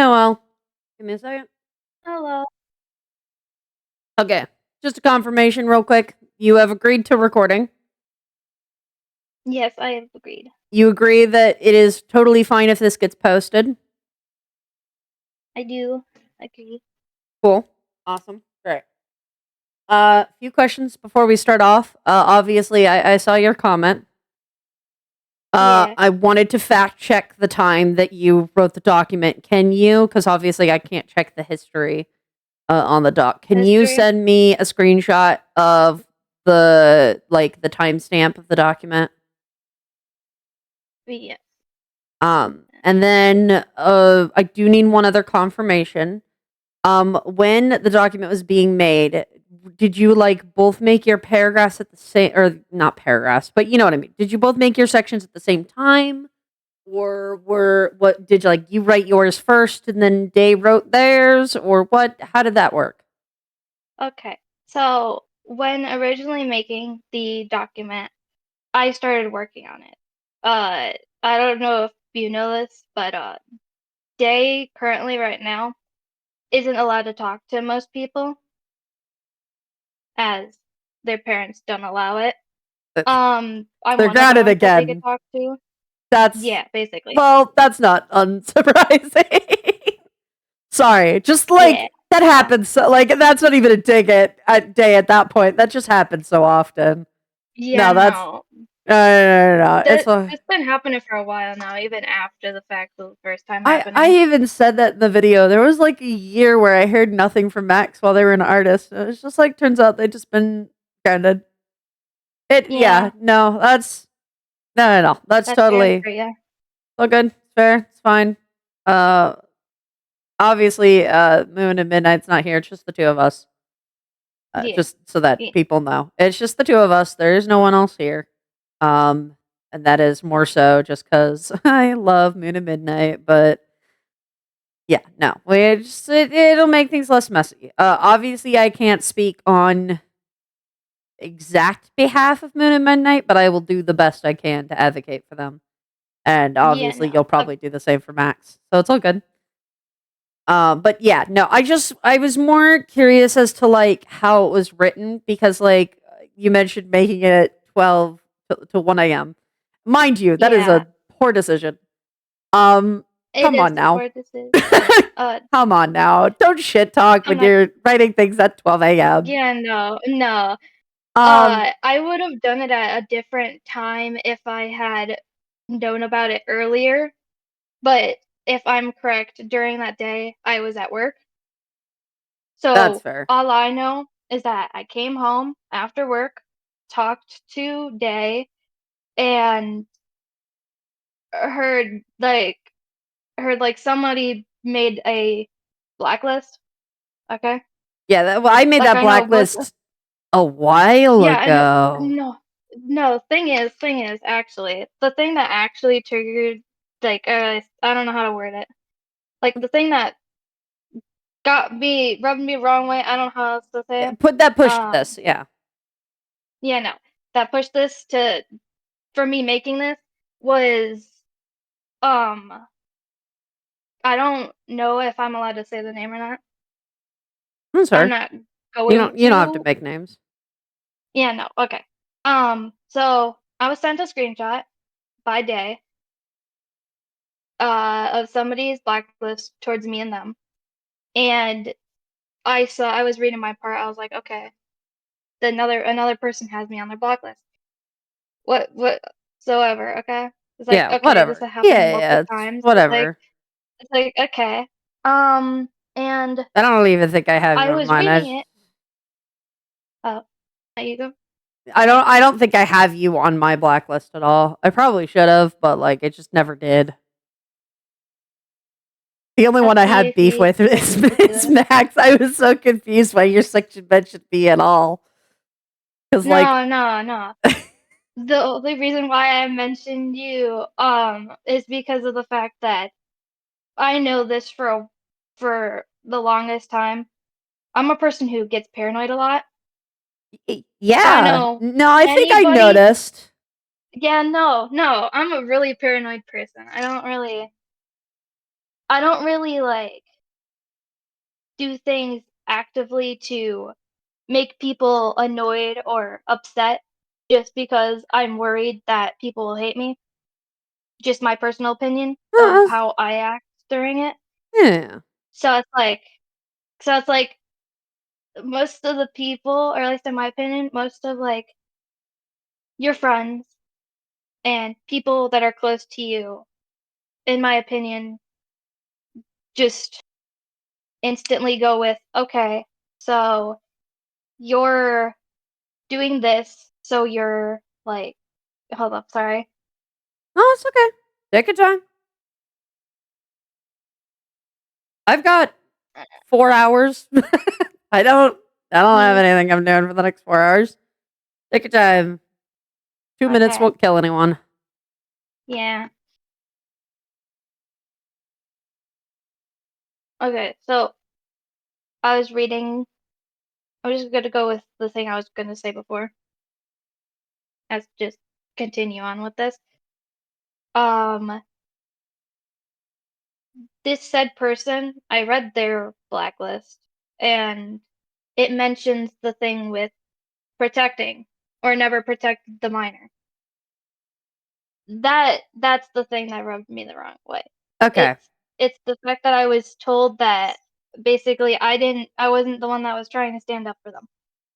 Noelle. Give me a second. Hello. Okay, just a confirmation real quick. You have agreed to recording. Yes, I have agreed. You agree that it is totally fine if this gets posted. I do agree. Cool. Awesome. Great. A few questions before we start off. Obviously, I saw your comment. Yeah. I wanted to fact check the time that you wrote the document. Can you? Because obviously, I can't check the history on the doc. Can you History? send me a screenshot of the timestamp of the document? Yes. And then I do need one other confirmation. When the document was being made, did you both make your paragraphs at the same, or not paragraphs, but you know what I mean? Did you both make your sections at the same time? Or did you write yours first and then Day wrote theirs, or what? How did that work? Okay. So, when originally making the document, I started working on it. I don't know if you know this, but Day currently right now isn't allowed to talk to most people as their parents don't allow it. I'm They're one of the grounded ones that they could again. talk to. That's Yeah, basically. Well, that's not unsurprising. Sorry, just Yeah. that happens. That's not even a dig at Day at that point. That just happens so often. Yeah, No, that's no. no. It's been happening for a while now, even after the fact of the first time I happening. even said that in the video. There was a year where I heard nothing from Max while they were an artist. It was just turns out they'd just been grounded. Yeah, No, no. That's that's fair totally for you. all good. It's fair. It's fine. Uh, Obviously, Moon and Midnight's not here. It's just the two of us. Yeah, Just so that yeah, people know, it's just the two of us. There is no one else here. And that is more so just because I love Moon and Midnight. But yeah, no, it'll make things less messy. Obviously, I can't speak on exact behalf of Moon and Midnight, but I will do the best I can to advocate for them. And yeah. obviously, No, you'll probably do the same for Max, so it's all good. But yeah, no, I was more curious as to how it was written because you mentioned making it at 12 to 1 a.m. Mind you, that is yeah. a poor decision. Um, It Come is on a now. poor decision. Come on now. Don't shit talk I'm when not. you're writing things at 12 a.m. Yeah, no, no. Um, I would have done it at a different time if I had known about it earlier. But if I'm correct, during that day, I was at work. that's So fair. all I know is that I came home after work, talked to Day, and heard like somebody made a blacklist. Okay, Yeah, well, I made that I know most. blacklist a while Yeah, I know. ago. No. Thing is, actually, the thing that actually triggered, I don't know how to word it. Like the thing that rubbed me wrong way. I don't know how else to say Yeah, it. put that push to Um, this. Yeah. yeah, no, that pushed this to for me making this was um I don't know if I'm allowed to say the name or not. I'm I'm sorry. not going You don't have to to. make names. Yeah, no, okay. So I was sent a screenshot by Day of somebody's blacklist towards me and them. And I was reading my part, I was like, okay, another person has me on their blacklist. Whatsoever, okay? It's like, Yeah, okay, this whatever. has happened Yeah, multiple it's times. whatever. It's like, okay. And I don't even think I have you I on was mine. reading it. Oh, there you go. I don't think I have you on my blacklist at all. I probably should have, but it just never did. The only one Let's I see had if beef you with if you could do is this. Max. I was so confused why your section mentioned me at all. Because No. The only reason why I mentioned you is because of the fact that I know this for the longest time. I'm a person who gets paranoid a lot. So I yeah, know no, I think I anybody. noticed. Yeah, no. I'm a really paranoid person. I don't really I don't really like do things actively to make people annoyed or upset just because I'm worried that people will hate me. Just my personal opinion of Uh, how I act during it. yeah. So it's like most of the people, or at least in my opinion, most of like your friends and people that are close to you, in my opinion, just instantly go with, okay, so you're doing this, so you're like, hold up, sorry. Oh, it's okay. Take your time. I've got 4 hours. I don't have Ye anything I'm doing for the next 4 hours. Take your time. 2 minutes Okay. won't kill anyone. Yeah. Okay, so I was reading I'm just gonna go with the thing I was gonna say before. As just continue on with this. Um, this said person, I read their blacklist, and it mentions the thing with protecting or never protect the minor. That's the thing that rubbed me the wrong way. Okay. It's the fact that I was told that basically I wasn't the one that was trying to stand up for them.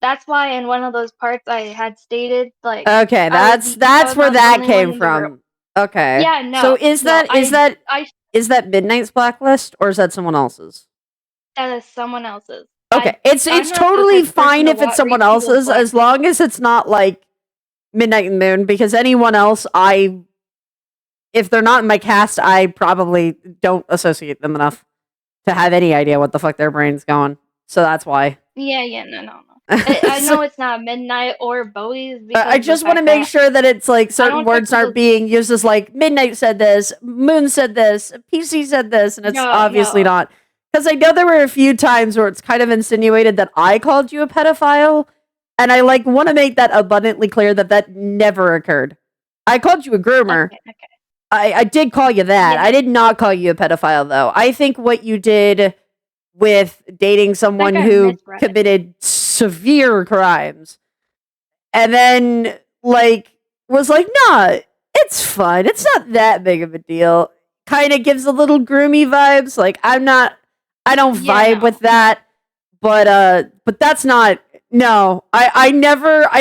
That's why in one of those parts I had stated like Okay, I that's was where not the that only one came in the room. from. Okay. Yeah, So no, no, I is that Midnight's blacklist or is that someone else's? that is someone else's. Okay. I'm It's not the totally type of person fine to if it's someone read people's else's as blacklists. long as it's not like Midnight and Moon because anyone else if they're not in my cast, I probably don't associate them enough to have any idea what the fuck their brain's going. So that's why. Yeah, yeah, no, no, no. I So, know it's not Midnight or Bowie's I because of the just want to fact make that sure that it's like I certain don't take words aren't people's being used as like Midnight said this, Moon said this, PC said this, and it's no, obviously no. not. Because I know there were a few times where it's kind of insinuated that I called you a pedophile, and I like want to make that abundantly clear that that never occurred. I called you a groomer. Okay, okay. I did call you that. I Yeah. did not call you a pedophile, though. I think what you did with dating I think someone I who misread it. committed severe crimes and then like was like, nah, it's fine. It's not that big of a deal. Kind of gives a little groomy vibes. Like I don't Yeah, vibe with no, no. that. But that's not no. I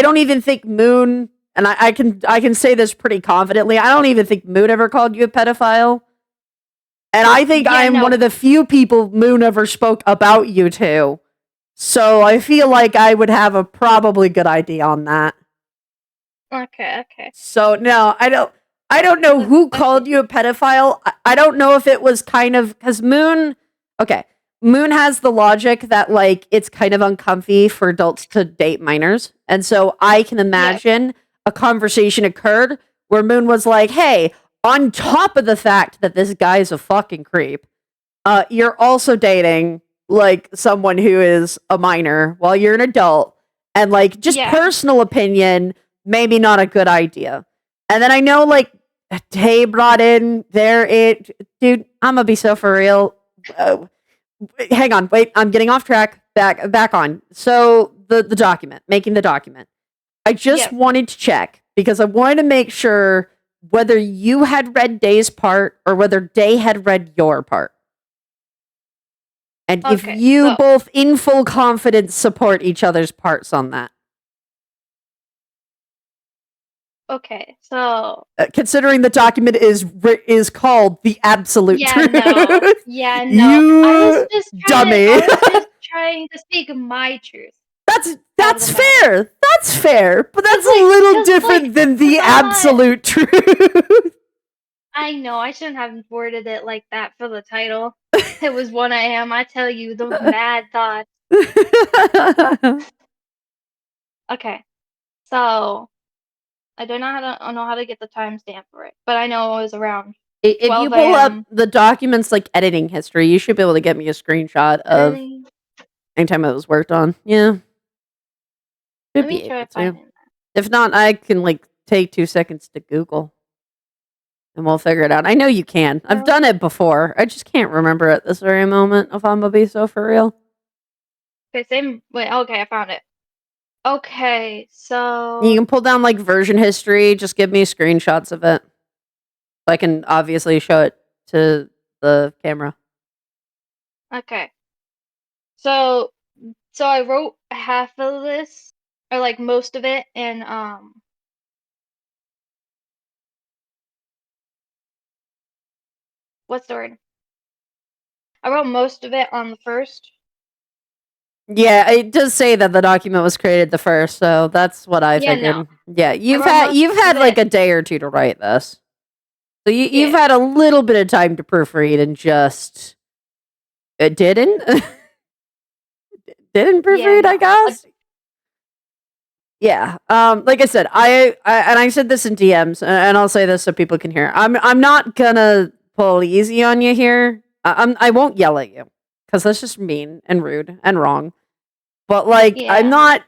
don't even think Moon and I can say this pretty confidently. I don't even think Moon ever called you a pedophile. And I think Yeah, I'm one no. of the few people Moon ever spoke about you to. So I feel like I would have a probably good idea on that. Okay, okay. So no, I don't know who Okay. called you a pedophile. I don't know if it was kind of because Moon okay. Moon has the logic that like it's kind of uncomfy for adults to date minors. And so I can Yes. imagine a conversation occurred where Moon was like, hey, on top of the fact that this guy's a fucking creep, you're also dating like someone who is a minor while you're an adult, and like just Yeah. personal opinion, maybe not a good idea. And then I know like Tay brought in there it, dude. I'm gonna be so for real. Uh, Hang on, wait. I'm getting off track. Back on. So the document, making the document. I just Yes. wanted to check because I wanted to make sure whether you had read Day's part or whether Day had read your part. And if Okay. you So both in full confidence support each other's parts on that. okay. So Considering the document is called The Absolute yeah, no. Truth. Yeah, no. You dummy. I was just trying to speak my truth of the That's matter. fair. That's fair. But Cause that's a like, little cause like, different than cause the I'm not. absolute truth. I know I shouldn't have worded it like that for the title. It was 1 a.m. I tell you, those mad thoughts. Okay, so I don't know how to I know how to get the timestamp for it, but I know it was around If you 12 pull up a.m. the documents like editing history, you should be able to get me a screenshot of Editing. anytime it was worked on. Yeah. Should Let be me try able to. finding that. If not, I can like take 2 seconds to Google. and we'll figure it out. I know you can. I've done it before. I just can't remember at this very moment, if I'm gonna be so for real. Okay, same. Wait, okay, I found it. Okay, so You can pull down like version history. Just give me screenshots of it, so I can obviously show it to the camera. okay. So I wrote half of this, or like most of it, in what's the word? I wrote most of it on the first. Yeah, it does say that the document was created the first, so that's what I Yeah, figured. no. Yeah, you've wrote had most of like it. a day or two to write this, so you've Yeah. had a little bit of time to proofread and just it didn't Yeah, proofread, I no. guess. Yeah. Like I said, I and I said this in DMs, and I'll say this so people can hear. I'm not gonna pull easy on you here. I won't yell at you because that's just mean and rude and wrong. But like, I'm Yeah. not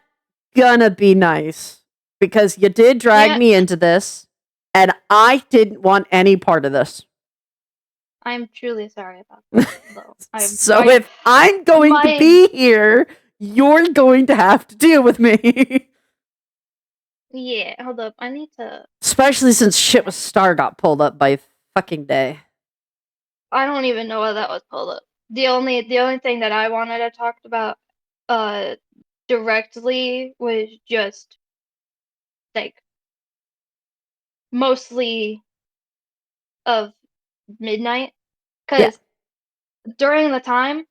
gonna be nice because you did drag Yeah, me into this, and I didn't want any part of this. I'm truly sorry about that, though. So if I'm going to be here, you're going to have to deal with me. Yeah, hold up. I need to. Especially since shit with Star got pulled up by fucking day. I don't even know why that was pulled up. The only thing that I wanted to talk about uh directly was just like mostly of midnight, Yeah. because during the time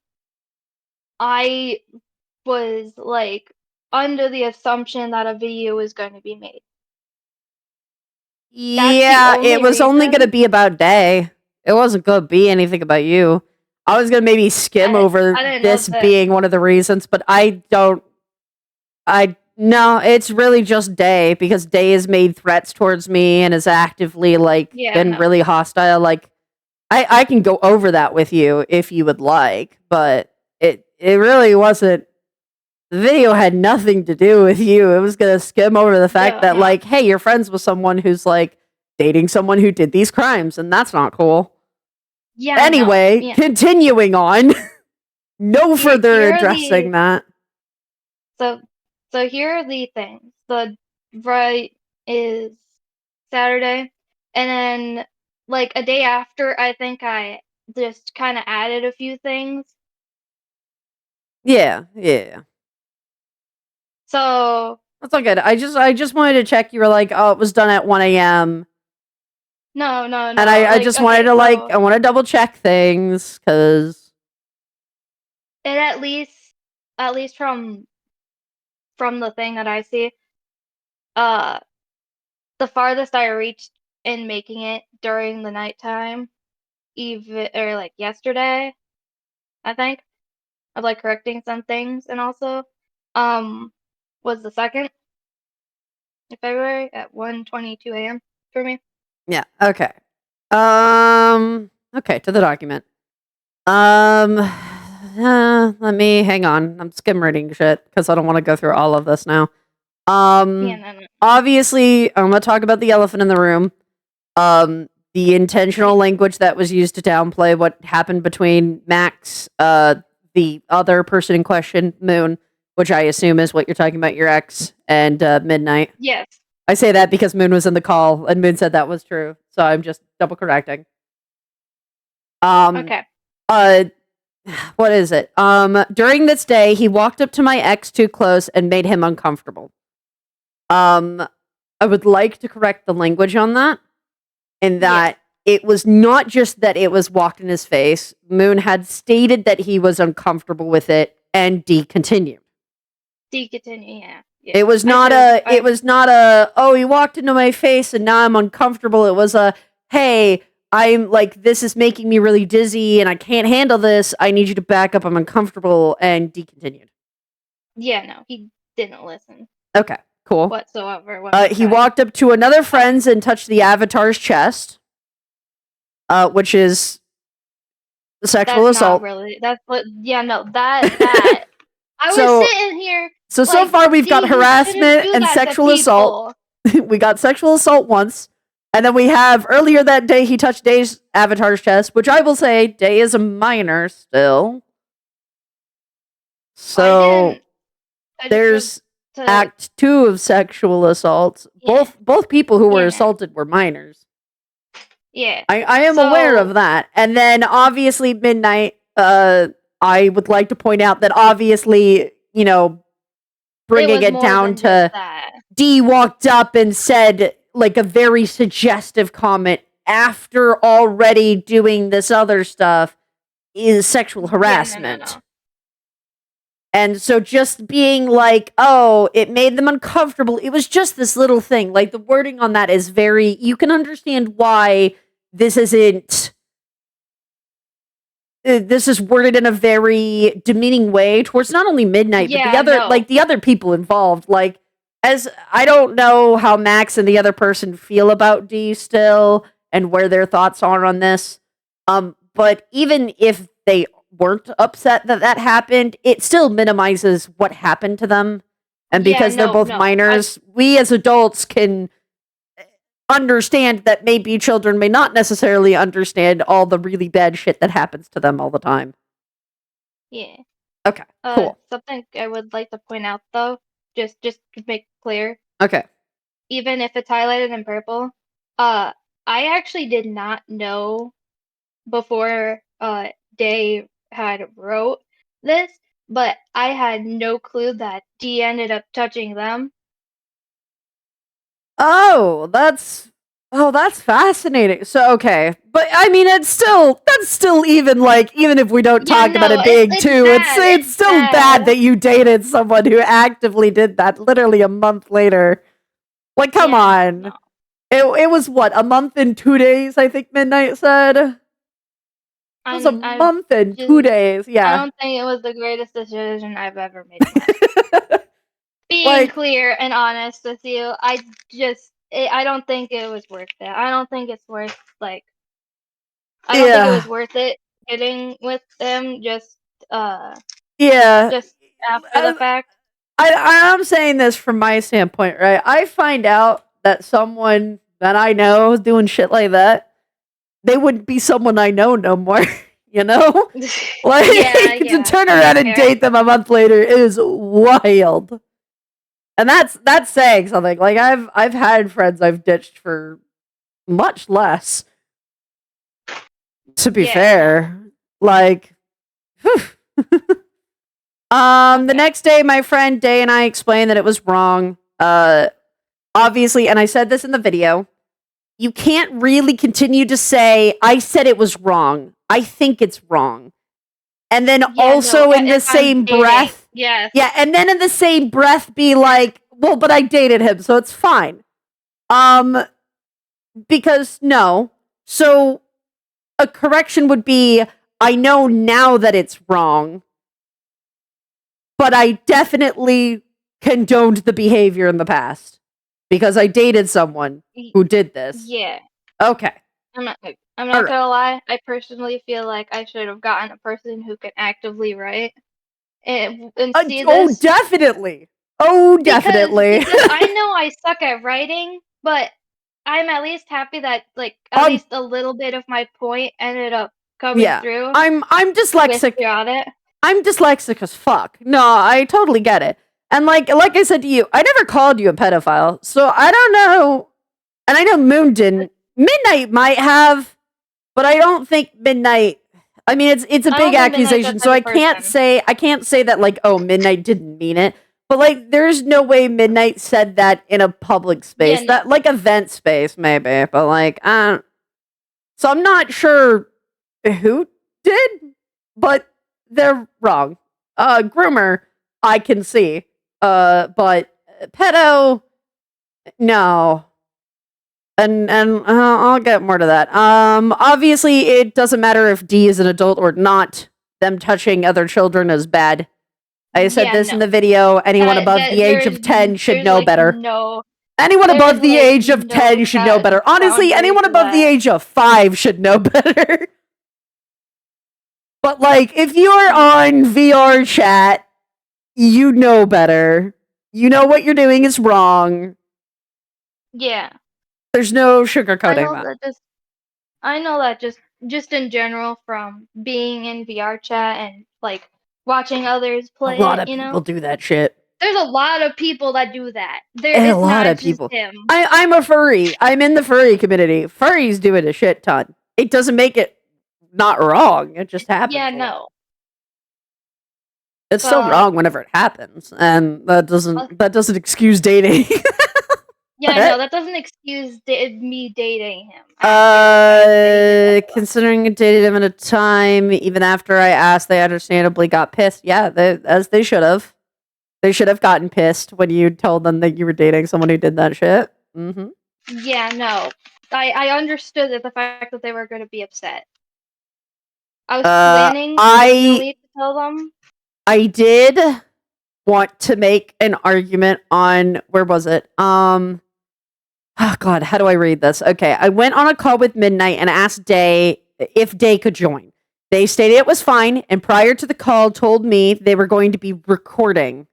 I was like under the assumption that a video was going to be made. That's the Yeah, it only was only going to reason. be about day. It wasn't going to be anything about you. I was going to maybe skim over I didn't know this that. being one of the reasons, but no, it's really just Day because Day has made threats towards me and has actively like Yeah, been no. really hostile. Like I can go over that with you if you would like, but it really wasn't. The video had nothing to do with you. It was gonna skim over the fact that No. like, hey, you're friends with someone who's like dating someone who did these crimes, and that's not cool. Yeah, Anyway, no. Yeah. continuing on. No further addressing that. So here are the things. The right is Saturday, and then like a day after, I think I just kind of added a few things. Yeah, yeah. So That's all good. I just wanted to check. You were like, oh, it was done at 1 a.m. no. And I Like, just wanted okay, to so I want to double check things because it at least from the thing that I see, uh, the farthest I reached in making it during the nighttime, even or like yesterday, I think, of like correcting some things, and also was the 2nd of February at 1:22 a.m. for me. yeah. Okay. Okay. To the document. Let me hang on. I'm skim reading shit because I don't want to go through all of this now. Yeah, no. Obviously, I'm gonna talk about the elephant in the room. The intentional language that was used to downplay what happened between Max, the other person in question, Moon, which I assume is what you're talking about, your ex, and Midnight. Yes. I say that because Moon was in the call and Moon said that was true, so I'm just double correcting. Okay. What is it? During this day, he walked up to my ex too close and made him uncomfortable. I would like to correct the language on that, in that it was not just that it was walked in his face. Moon had stated that he was uncomfortable with it and decontinued. Decontinue, yeah. It was not oh, he walked into my face and now I'm uncomfortable. It was a, hey, I'm like, this is making me really dizzy and I can't handle this. I need you to back up. I'm uncomfortable, and decontinued. Yeah, no, he didn't listen Okay, cool. whatsoever. He walked up to another friend's and touched the avatar's chest, which is sexual assault. Not really. That's what. Yeah, no. That. I So- was sitting here. So like, far we've got "See, you shouldn't harassment do and that to sexual assault. people." We got sexual assault once. And then we have earlier that day he touched Day's avatar's chest, which I will say Day is a minor still. So I just was there's to Act 2 of sexual assaults. yeah. Both people who were Yeah. assaulted were minors. Yeah. I am aware of that. And then obviously Midnight, I would like to point out that obviously, you know, bringing it more down than to just that. D walked up and said like a very suggestive comment after already doing this other stuff is sexual harassment. Yeah, no. And so just being like, oh, it made them uncomfortable. It was just this little thing. Like the wording on that is very, you can understand why this isn't, this is worded in a very demeaning way towards not only Midnight, but the other, like the other people involved. Like, as I don't know how Max and the other person feel about D still and where their thoughts are on this. But even if they weren't upset that that happened, it still minimizes what happened to them. And because they're both minors, we as adults can understand that maybe children may not necessarily understand all the really bad shit that happens to them all the time. Yeah. Okay, cool. Something I would like to point out though, just to make clear. Okay. Even if it's highlighted in purple, I actually did not know before Day had wrote this, but I had no clue that D ended up touching them. Oh, that's fascinating. So okay, but I mean, that's still even like even if we don't talk about it being two, it's still bad that you dated someone who actively did that literally a month later. Like, come on. No. It was what, a month and 2 days? I think Midnight said. It was a month and 2 days. Yeah. I don't think it was the greatest decision I've ever made. Being clear and honest with you, I don't think it was worth it. I don't think it's worth I don't think it was worth it getting with them just after the fact. I'm saying this from my standpoint, right? I find out that someone that I know is doing shit like that, they wouldn't be someone I know no more. You know? Like, to turn around and date them a month later is wild. And that's saying something. Like I've had friends I've ditched for much less. To be fair. Like the next day my friend Day and I explained that it was wrong. Obviously, and I said this in the video, you can't really continue to say, I said it was wrong. I think it's wrong. And then also in the same breath. Yeah, and then in the same breath be like, well, but I dated him, so it's fine. Because no. So a correction would be, I know now that it's wrong, but I definitely condoned the behavior in the past because I dated someone who did this. Yeah. Okay. I'm not gonna lie. I personally feel like I should have gotten a person who can actively write and see this. Definitely. Oh, definitely. Because I know I suck at writing, but I'm at least happy that at least a little bit of my point ended up coming through. I'm dyslexic. I'm dyslexic as fuck. No, I totally get it. And like I said to you, I never called you a pedophile, so I don't know. And I know Moon didn't. Midnight might have, but I don't think Midnight. I mean, it's a big accusation, so I can't say that like, oh, Midnight didn't mean it. But like, there's no way Midnight said that in a public space. That like a vent space, maybe. But like, so I'm not sure who did, but they're wrong. Groomer, I can see. But pedo, no. And I'll get more to that. Obviously, it doesn't matter if D is an adult or not. Them touching other children is bad. I said this in the video. Anyone above the age of 10 should know better. Anyone above the age of 10 should know better. Honestly, anyone above the age of 5 should know better. But like, if you're on VR chat, you know better. You know what you're doing is wrong. Yeah. There's no I sugarcoating know that. that just in general from being in VR chat and like watching others A play lot it, of people do that shit. There's a lot of people that do that. A It's lot not of just people. him. I'm a furry. I'm in the furry community. Furries do it a shit ton. It doesn't make it not wrong. It just happens. Yeah, a lot. no. It's still wrong whenever it happens, and that doesn't excuse dating. Yeah, no, that doesn't excuse me dating him. Considering I dated him at a time, even after I asked, they understandably got pissed. Yeah, as they should have. They should have gotten pissed when you told them that you were dating someone who did that shit. Mm-hmm. Yeah, no. I understood that the fact that they were going to be upset. I was planning originally to tell them. I did want to make an argument on where was it? Oh God, how do I read this? Okay, I went on a call with Midnight and asked Day if Day could join. They stated it was fine, and prior to the call, told me they were going to be recording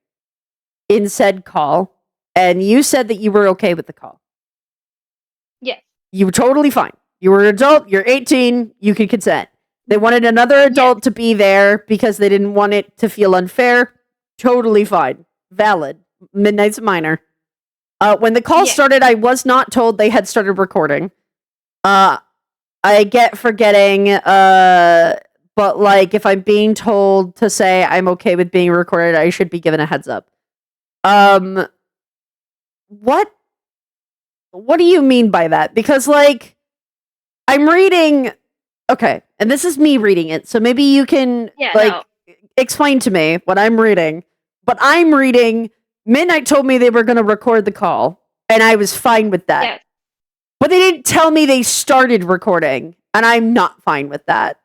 in said call, and you said that you were okay with the call. Yes. You were totally fine. You were an adult, you're 18, you could consent. They wanted another adult to be there because they didn't want it to feel unfair. Totally fine. Valid. Midnight's a minor. When the call started, I was not told they had started recording. I get forgetting, but like if I'm being told to say I'm okay with being recorded, I should be given a heads up. What do you mean by that? Because like I'm reading, okay, and this is me reading it, so maybe you can explain to me what I'm reading. But I'm reading Midnight told me they were going to record the call, and I was fine with that. Yes. But they didn't tell me they started recording, and I'm not fine with that.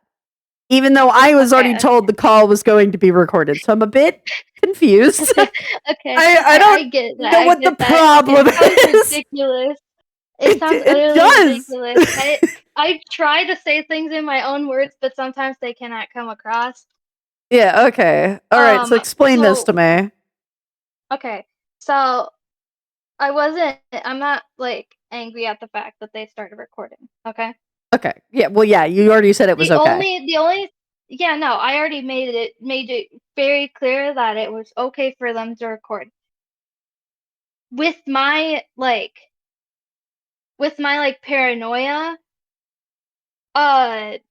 Even though I was already told the call was going to be recorded, so I'm a bit confused. I don't get that. know what the problem is. Ridiculous. It sounds utterly ridiculous. I try to say things in my own words, but sometimes they cannot come across. Yeah, okay. All right, so explain this to me. Okay, so I'm not like angry at the fact that they started recording, okay? Okay. Yeah, well, yeah, you already said it was okay. Yeah, no, I already made it very clear that it was okay for them to record. With my paranoia,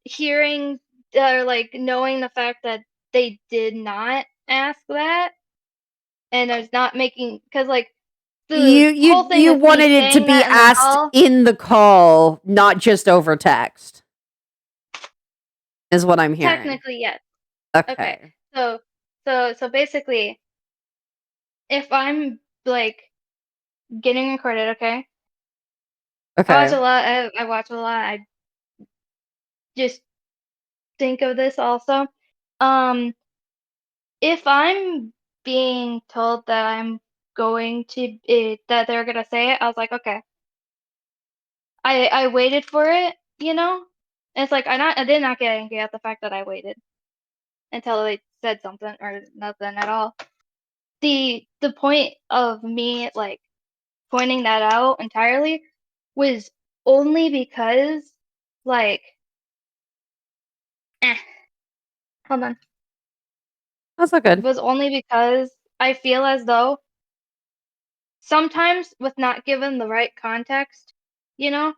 hearing or knowing the fact that they did not ask that, and I was not making because the whole thing you with wanted it to be asked in the call, not just over text. Is what I'm hearing. Technically, yes. Okay. So basically, if I'm getting recorded, okay? Okay. I watch a lot. I watch a lot. I just think of this also. If I'm being told that I'm going to that they're gonna say it, I was like, okay. I waited for it, you know. And it's like I did not get angry at the fact that I waited until they said something or nothing at all. The point of me pointing that out entirely was only because hold on. That's not good. Was only because I feel as though sometimes with not given the right context, you know,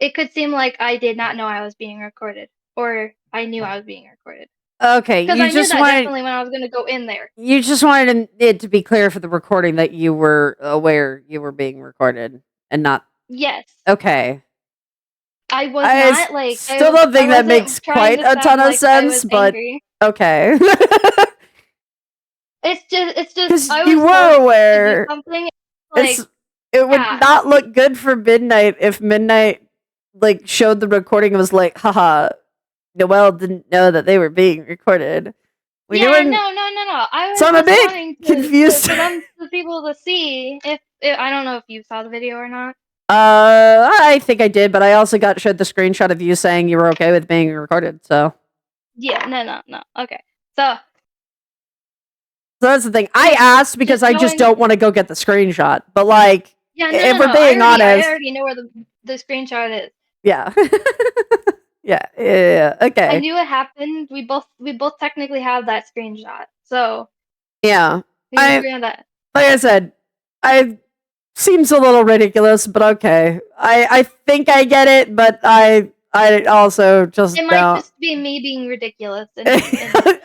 it could seem like I did not know I was being recorded or I knew I was being recorded. Okay, because I knew that definitely when I was going to go in there. You just wanted it to be clear for the recording that you were aware you were being recorded and not. Yes. Okay. I was not still don't think that makes quite a ton of sense, but okay. It's just because you were aware. Something it would not look good for Midnight if Midnight showed the recording and was like, haha, Noelle didn't know that they were being recorded. No. I was I'm a bit confused. for people to see if I don't know if you saw the video or not. I think I did, but I also got showed the screenshot of you saying you were okay with being recorded. So yeah, no. Okay, so that's the thing. I asked because I just don't want to go get the screenshot, but Yeah, if no. we're being I honest. already know where the screenshot is. Yeah. Yeah. I Okay. knew it happened. We both technically have that screenshot, so Yeah. we can agree on that. Like I said, I seems a little ridiculous, but okay. I think I get it, but I also just It might don't. just be me being ridiculous and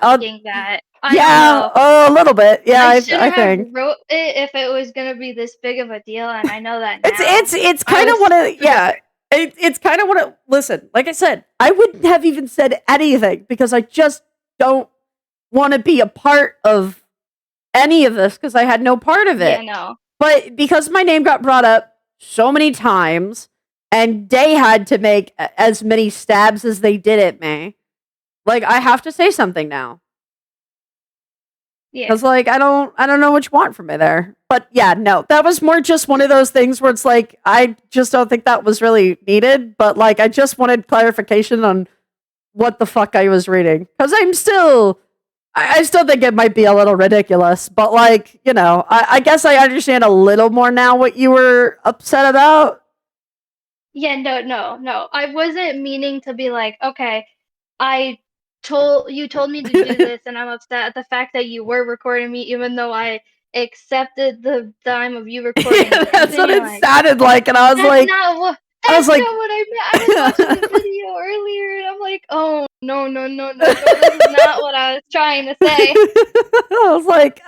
I'll, thinking that. I don't yeah, know. a little bit. Yeah, I I shouldn't have think wrote it if it was gonna be this big of a deal, and I know that it's now. it's I kind of was one of stupid. yeah. It's kind of what it. Listen, like I said, I wouldn't have even said anything because I just don't want to be a part of any of this because I had no part of Yeah, it. no. But because my name got brought up so many times and they had to make as many stabs as they did at me, like I have to say something now. Yeah. Because like I don't know what you want from me there. But yeah, no. That was more just one of those things where it's like I just don't think that was really needed. But like I just wanted clarification on what the fuck I was reading. Because I still think it might be a little ridiculous, but like, you know, I guess I understand a little more now what you were upset about. Yeah, no. I wasn't meaning to be like, okay, you told me to do this, and I'm upset at the fact that you were recording me, even though I accepted the time of you recording and That's what everything. it Like, sounded like, and I was that's like, not what I was that's like, not what I meant. I was watching the video earlier, and I'm like, oh no, this is not what I was trying to say. I was like,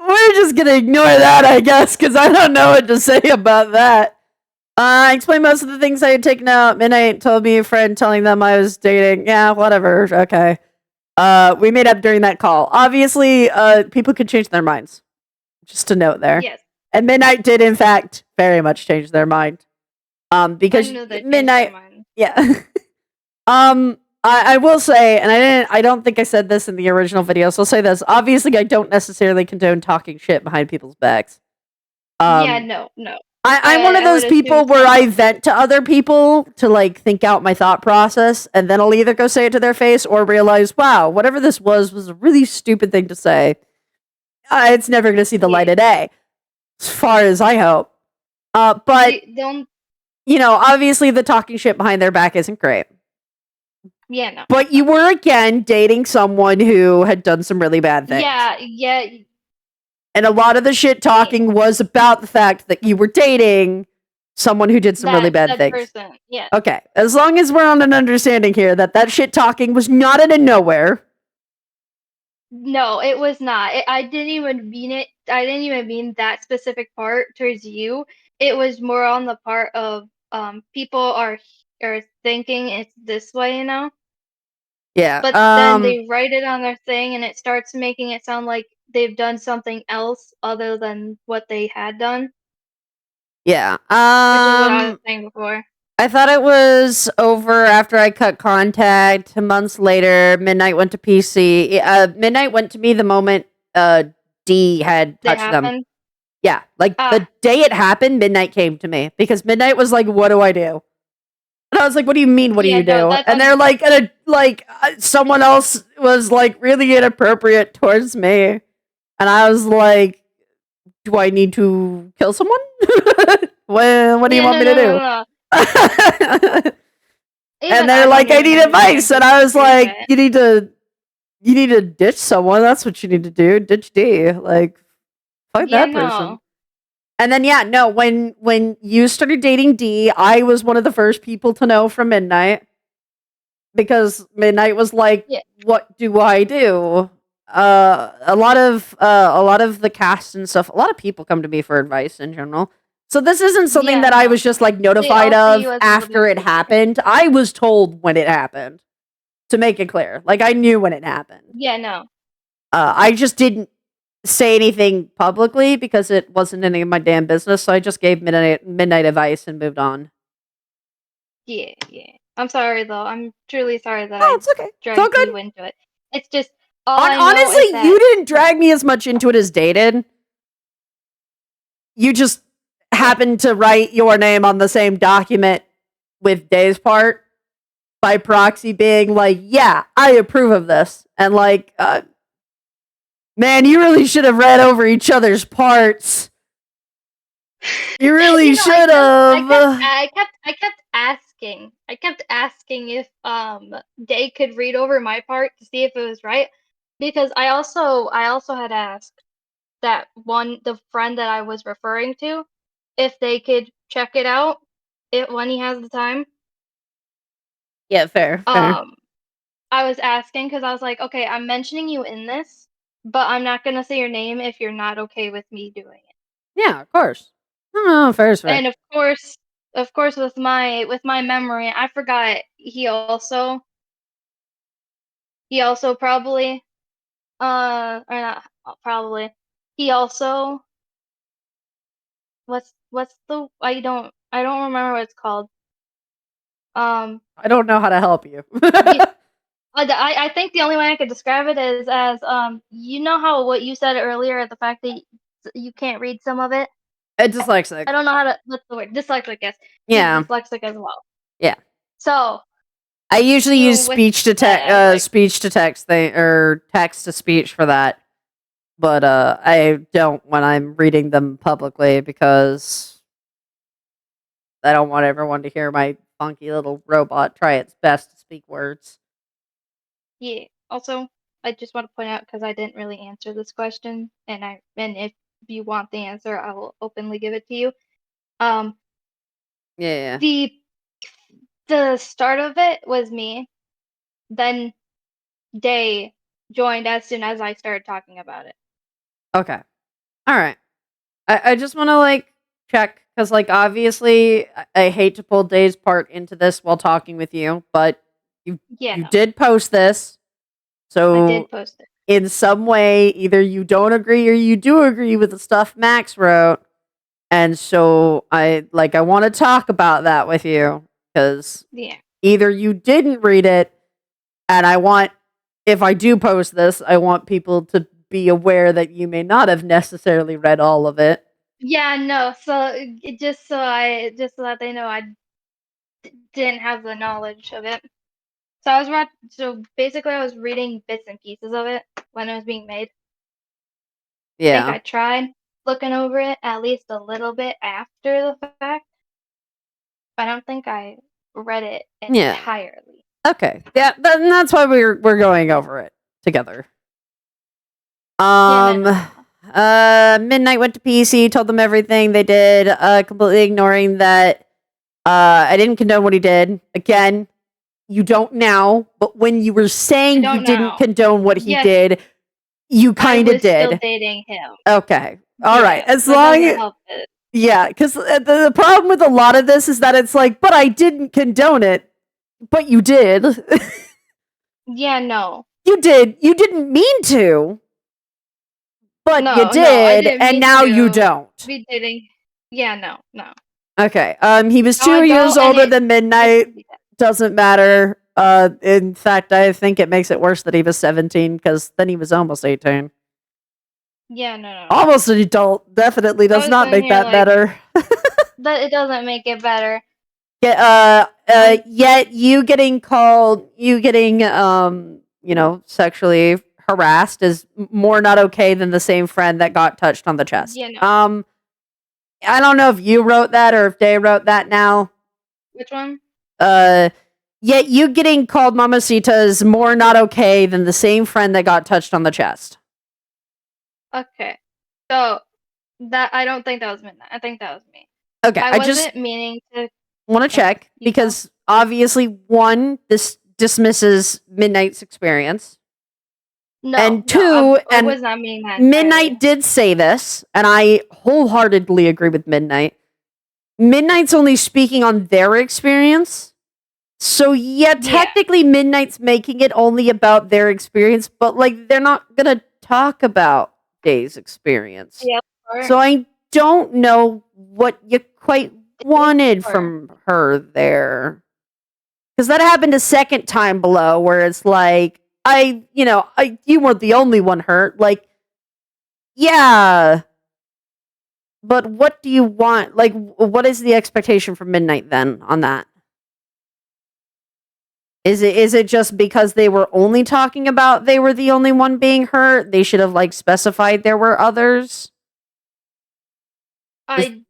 we're just gonna ignore that, I guess, because I don't know what to say about that. I explained most of the things I had taken out. Midnight told me a friend telling them I was dating. Yeah, whatever. Okay. We made up during that call. Obviously, people could change their minds. Just a note there. Yes, And Midnight did, in fact, very much change their mind. I Because knew they changed their Midnight, mind. yeah. I will say, and I don't think I said this in the original video, so I'll say this. Obviously, I don't necessarily condone talking shit behind people's backs. Yeah, no. I'm one of I those would assume people where so. I vent to other people to like think out my thought process, and then I'll either go say it to their face or realize, wow, whatever this was a really stupid thing to say. It's never going to see the light of day, as far as I hope. But Don't. you know, obviously the talking shit behind their back isn't great. Yeah, no. But you were again dating someone who had done some really bad things. Yeah. And a lot of the shit talking was about the fact that you were dating someone who did some really bad things. Person. Yeah. Okay, as long as we're on an understanding here that shit talking was not out of nowhere. No, it was not. I didn't even mean it. I didn't even mean that specific part towards you. It was more on the part of people are thinking it's this way, Yeah. But then they write it on their thing, and it starts making it sound like they've done something else other than what they had done. Yeah. Which is what I was saying before. I thought it was over after I cut contact. Months later, Midnight went to PC. Midnight went to me the moment D had touched them. Yeah, like the day it happened, Midnight came to me because Midnight was like, "What do I do?" And I was like, "What do you mean? What do you do?" And they're like, someone else was like really inappropriate towards me, and I was like, "Do I need to kill someone? What do you want me to do?" No. And they're like, "I need advice," and I was like, "You need to ditch someone. That's what you need to do. Ditch D. Like, fuck that person." And then yeah, no, when you started dating D, I was one of the first people to know from Midnight because Midnight was like, "What do I do?" A lot of the cast and stuff. A lot of people come to me for advice in general. So this isn't something that I was just like notified of after it happened. I was told when it happened. To make it clear, like I knew when it happened. Yeah, no. I just didn't say anything publicly because it wasn't any of my damn business. So I just gave midnight advice and moved on. Yeah. I'm sorry though. I'm truly sorry that it's okay. dragged you into it. It's just honestly, you didn't drag me as much into it as Day did. You just happened to write your name on the same document with Day's part by proxy, being like, "Yeah, I approve of this," and like, man, you really should have read over each other's parts. You really You know, should have. I kept asking if they could read over my part to see if it was right, because I also had asked the friend that I was referring to, if they could check it out when he has the time. Yeah, fair, fair. Um, I was asking because I was like, okay, I'm mentioning you in this, but I'm not gonna say your name if you're not okay with me doing it. Yeah, of course. No, fair is fair. And of course, with my memory, I forgot he also probably or not probably he also what's the I don't remember what it's called. Um, I don't know how to help you. he I think the only way I could describe it is as you know how what you said earlier, the fact that you can't read some of it. Dyslexic. I don't know how to what's the word, dyslexic. Yes, he's Yeah, dyslexic as well. yeah. So I usually use with that, I was like, speech to text thing or text to speech for that, but I don't when I'm reading them publicly because I don't want everyone to hear my funky little robot try its best to speak words. yeah. Also, I just want to point out because I didn't really answer this question, and if you want the answer, I will openly give it to you. Um, Yeah, the the start of it was me. Then Day joined as soon as I started talking about it. yeah. Okay. All right. I just want to like check because like obviously I hate to pull Dave's part into this while talking with you, but you Yeah, you no, did post this, I did so post it. in some way either you don't agree or you do agree with the stuff Max wrote, and so I want to talk about that with you because Yeah. either you didn't read it, and I want if I do post this, I want people to be aware that you may not have necessarily read all of it. Yeah, no. So just so that they know, I didn't have the knowledge of it. So basically, I was reading bits and pieces of it when it was being made. I think Yeah. I tried looking over it at least a little bit after the fact. But I don't think I read it Yeah. entirely. Okay. Yeah, that's why we're going over it together. Yeah, no, Um no, no. Midnight went to PC, told them everything they did, completely ignoring that I didn't condone what he did. Again, you don't now, but when you were I saying you don't didn't know. condone what he Yes, did, you I kind of was still did. dating him. Okay. All right. Yeah, As that doesn't long help it. yeah, because the problem with a lot of this is that it's like, but I didn't condone it, but you did. Yeah, no. You did. You didn't mean to, but you No, no, I did, didn't and mean now you to don't. be dating. Yeah, no, no. Okay. He was Now I 2 years don't, and older it than I Midnight. shouldn't be that. Doesn't matter. In fact, I think it makes it worse that he was 17 because then he was almost 18. Yeah, no, no, no. Almost an adult definitely I does was not in make here that like better. that. It doesn't make it better. Yeah, I yet you getting, sexually harassed is more not okay than the same friend that got touched on the chest. You know I don't know if you wrote that or if they wrote that now. which one? Uh, Yet you getting called Mamacita is more not okay than the same friend that got touched on the chest. Okay, so that I don't think that was midnight. I think that was me. Okay, I I just wasn't meaning to. want to Okay, check you go. because obviously, one, this dismisses Midnight's experience, No, and no, I, two, I and was not meaning that entirely. Midnight did say this, and I wholeheartedly agree with Midnight. Midnight's only speaking on their experience. So yeah, Yeah, technically Midnight's making it only about their experience, but like they're not gonna talk about Day's experience. yeah, or So I don't know what you quite they wanted were. from her there. Because that happened a second time below where it's like, you weren't the only one hurt. Like, yeah, but what do you want? Like, what is the expectation from Midnight then on that? Is it just because they were only talking about they were the only one being hurt? They should have like specified there were others. Is I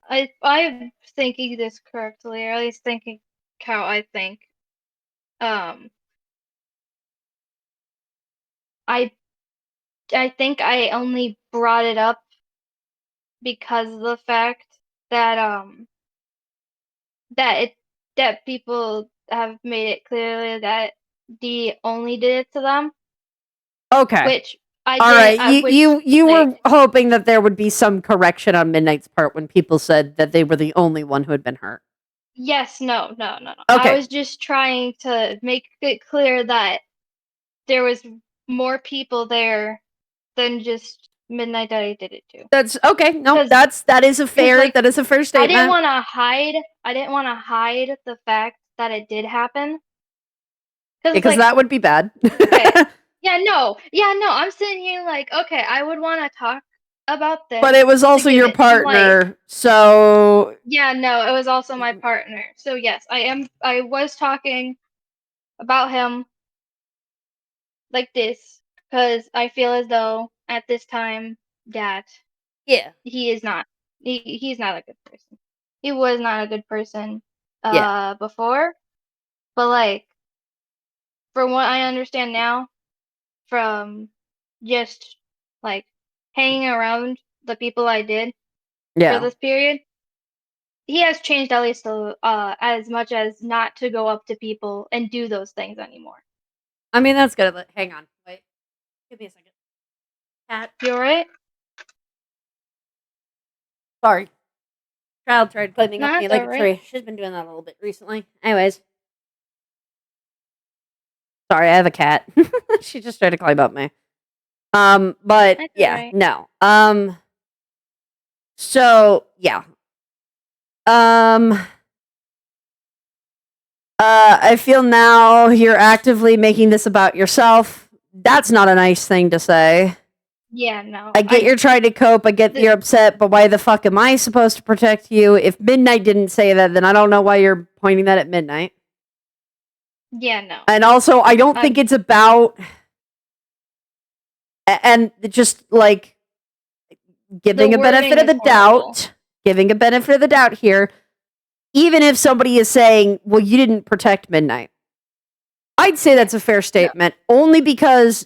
I'm thinking this correctly, or at least thinking how I think. Um, I I think I only brought it up because of the fact that that it that people have made it clearly that Dee only did it to them, Okay. which I All didn't. right. You Like, were hoping that there would be some correction on Midnight's part when people said that they were the only one who had been hurt. yes, no. I Okay. was just trying to make it clear that there was more people there than just Midnight that I did it to. That's okay. No, Because that is a fair like that is a fair statement. I didn't want to hide the fact that it did happen. Because it's Because like, that would be bad. okay, yeah, no. I'm sitting here like, okay, I would want to talk about But this it was to also give your it some light. partner, so Yeah, no, it was also my partner. So yes, I was talking about him like this because I feel as though at this time that yeah, he is not he's not a good person. He was not a good person yeah, before, but like from what I understand now from just like hanging around the people I did for yeah. this period, he has changed at least as much as not to go up to people and do those things anymore. I mean, that's good. Hang on, wait, give me a second. Cat, You alright? sorry. Child tried climbing No, up me that's like a alright. tree. She's been doing that a little bit recently. Anyways, sorry, I have a cat. She just tried to climb up me. But That's yeah, alright. no. So yeah. Um, I feel now you're actively making this about yourself. That's not a nice thing to say. Yeah, no. I get you're trying to cope. I get you're upset, but why the fuck am I supposed to protect you? If Midnight didn't say that, then I don't know why you're pointing that at Midnight. Yeah, no. And also, I don't think I it's about and just like The giving a benefit wording of is the horrible. doubt, giving a benefit of the doubt here. Even if somebody is saying, "Well, you didn't protect Midnight," I'd say Yeah. that's a fair No. statement, only because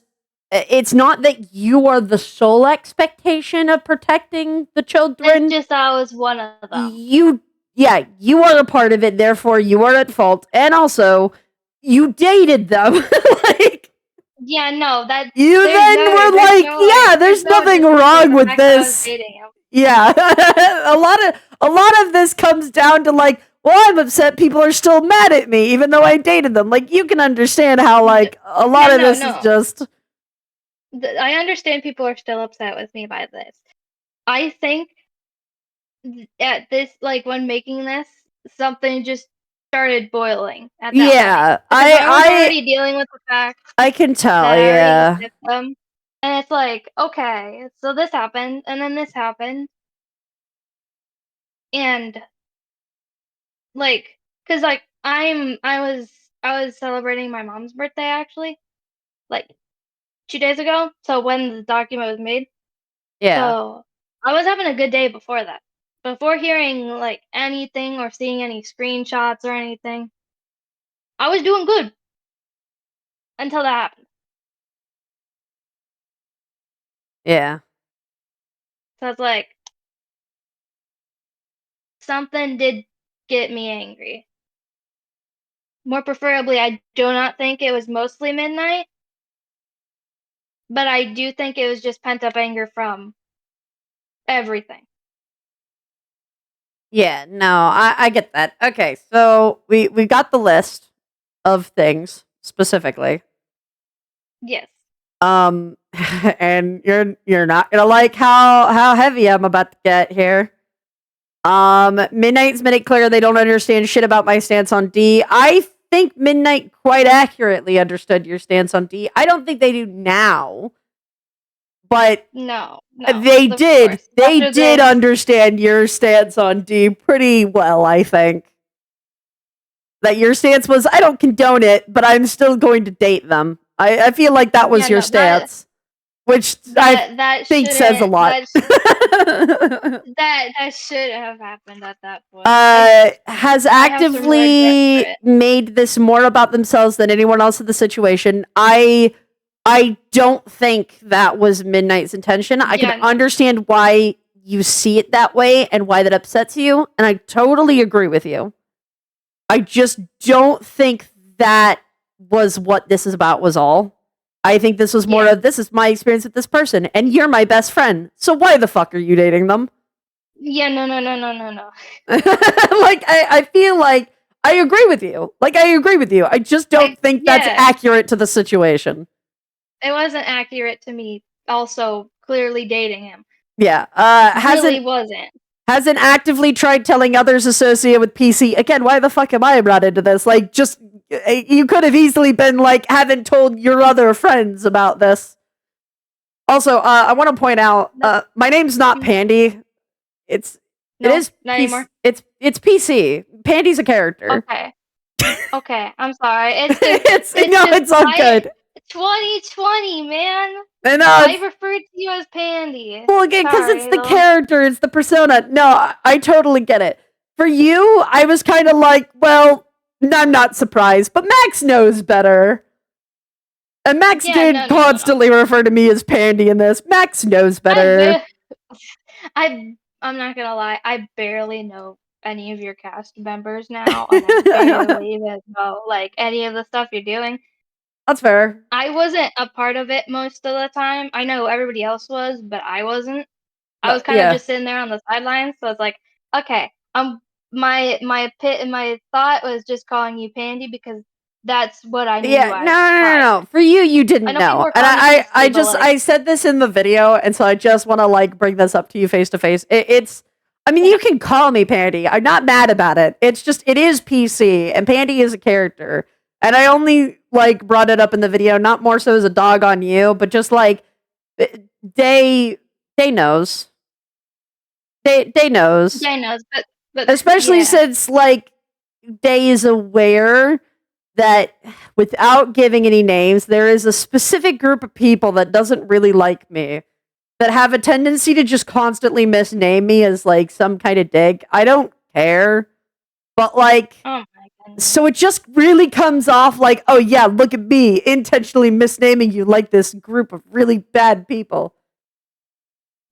it's not that you are the sole expectation of protecting the It's children. just I was one of them. You are a part of it, therefore you are at fault. And also, you dated them. Like, Yeah, no, that you then were like, yeah, there's there's no nothing disputing wrong the with fact that I was this. dating him. Yeah. a lot of this comes down to like, well, I'm upset people are still mad at me, even though I dated them. Like, you can understand how like a lot Yeah, of no, this is no. just I understand people are still upset with me by this. I think at this, like when making this, something just started boiling at that point. yeah. Because I was already dealing with the fact I can tell, that I already was yeah. with them. And it's like, okay, so this happened, and then this happened, and like, cause like I was celebrating my mom's birthday actually, like 2 days ago. So when the document was made, Yeah. so I was having a good day before that. Before hearing like anything or seeing any screenshots or anything, I was doing good until that happened. Yeah. So it's like something did get me angry. More preferably, I do not think it was mostly midnight, but I do think it was just pent up anger from everything. Yeah, no, I get that. Okay, so we got the list of things specifically. Yes. And you're not gonna like how heavy I'm about to get here. Midnight's made it clear they don't understand shit about my stance on D. I think Midnight quite accurately understood your stance on D. I don't think they do now, but No, they of did. course. They After did this, understand your stance on D pretty well, I think. That your stance was, I don't condone it, but I'm still going to date them. I feel like that was yeah, your no, stance. which I that think says a shouldn't lot. that shouldn't have happened at that point. Has I have some regrets for actively it. made this more about themselves than anyone else in the situation. I don't think that was Midnight's intention. I can Yeah, no. understand why you see it that way and why that upsets you, and I totally agree with you. I just don't think that was what this is about, was all. I think this was more Yeah. of, this is my experience with this person, and you're my best friend, so why the fuck are you dating them? Yeah, no. Like, I feel like I agree with you. Like, I agree with you. I just don't think that's Yeah, accurate to the situation. it wasn't accurate to me. Also, clearly dating him Yeah. really wasn't. Hasn't actively tried telling others associated with PC. Again, why the fuck am I brought into this? Like, just, you could have easily been like, haven't told your other friends about this. Also, I want to point out, my name's not Pandy. It No, is not PC. anymore. It's PC. Pandy's a character. Okay. Okay, I'm sorry. It's all good. 2020, man. I know. I referred to you as Pandy. Well, again, because it's Sorry, the though. character, it's the persona. No, I totally get it. For you, I was kind of like, well, I'm not surprised, but Max knows better. And Max did constantly refer to me as Pandy in this. Max knows better. I'm not gonna lie, I barely know any of your cast members now, and I barely even know like any of the stuff you're doing. That's fair. I wasn't a part of it most of the time. I know everybody else was, but I wasn't. I was kind of just sitting there on the sidelines, so it's like, okay, my thought was just calling you Pandy because that's what I knew. Yeah, no. For you didn't know. And I said this in the video, and so I just want to like bring this up to you face to face. I mean, you can call me Pandy. I'm not mad about it. It's just, it is PC, and Pandy is a character. And I only like brought it up in the video, not more so as a dog on you, but just like Day knows. Day knows. Day knows, but especially since like Day is aware that without giving any names, there is a specific group of people that doesn't really like me, that have a tendency to just constantly misname me as like some kind of dig. I don't care. But like, oh my goodness. So it just really comes off like, oh yeah, look at me intentionally misnaming you like this group of really bad people.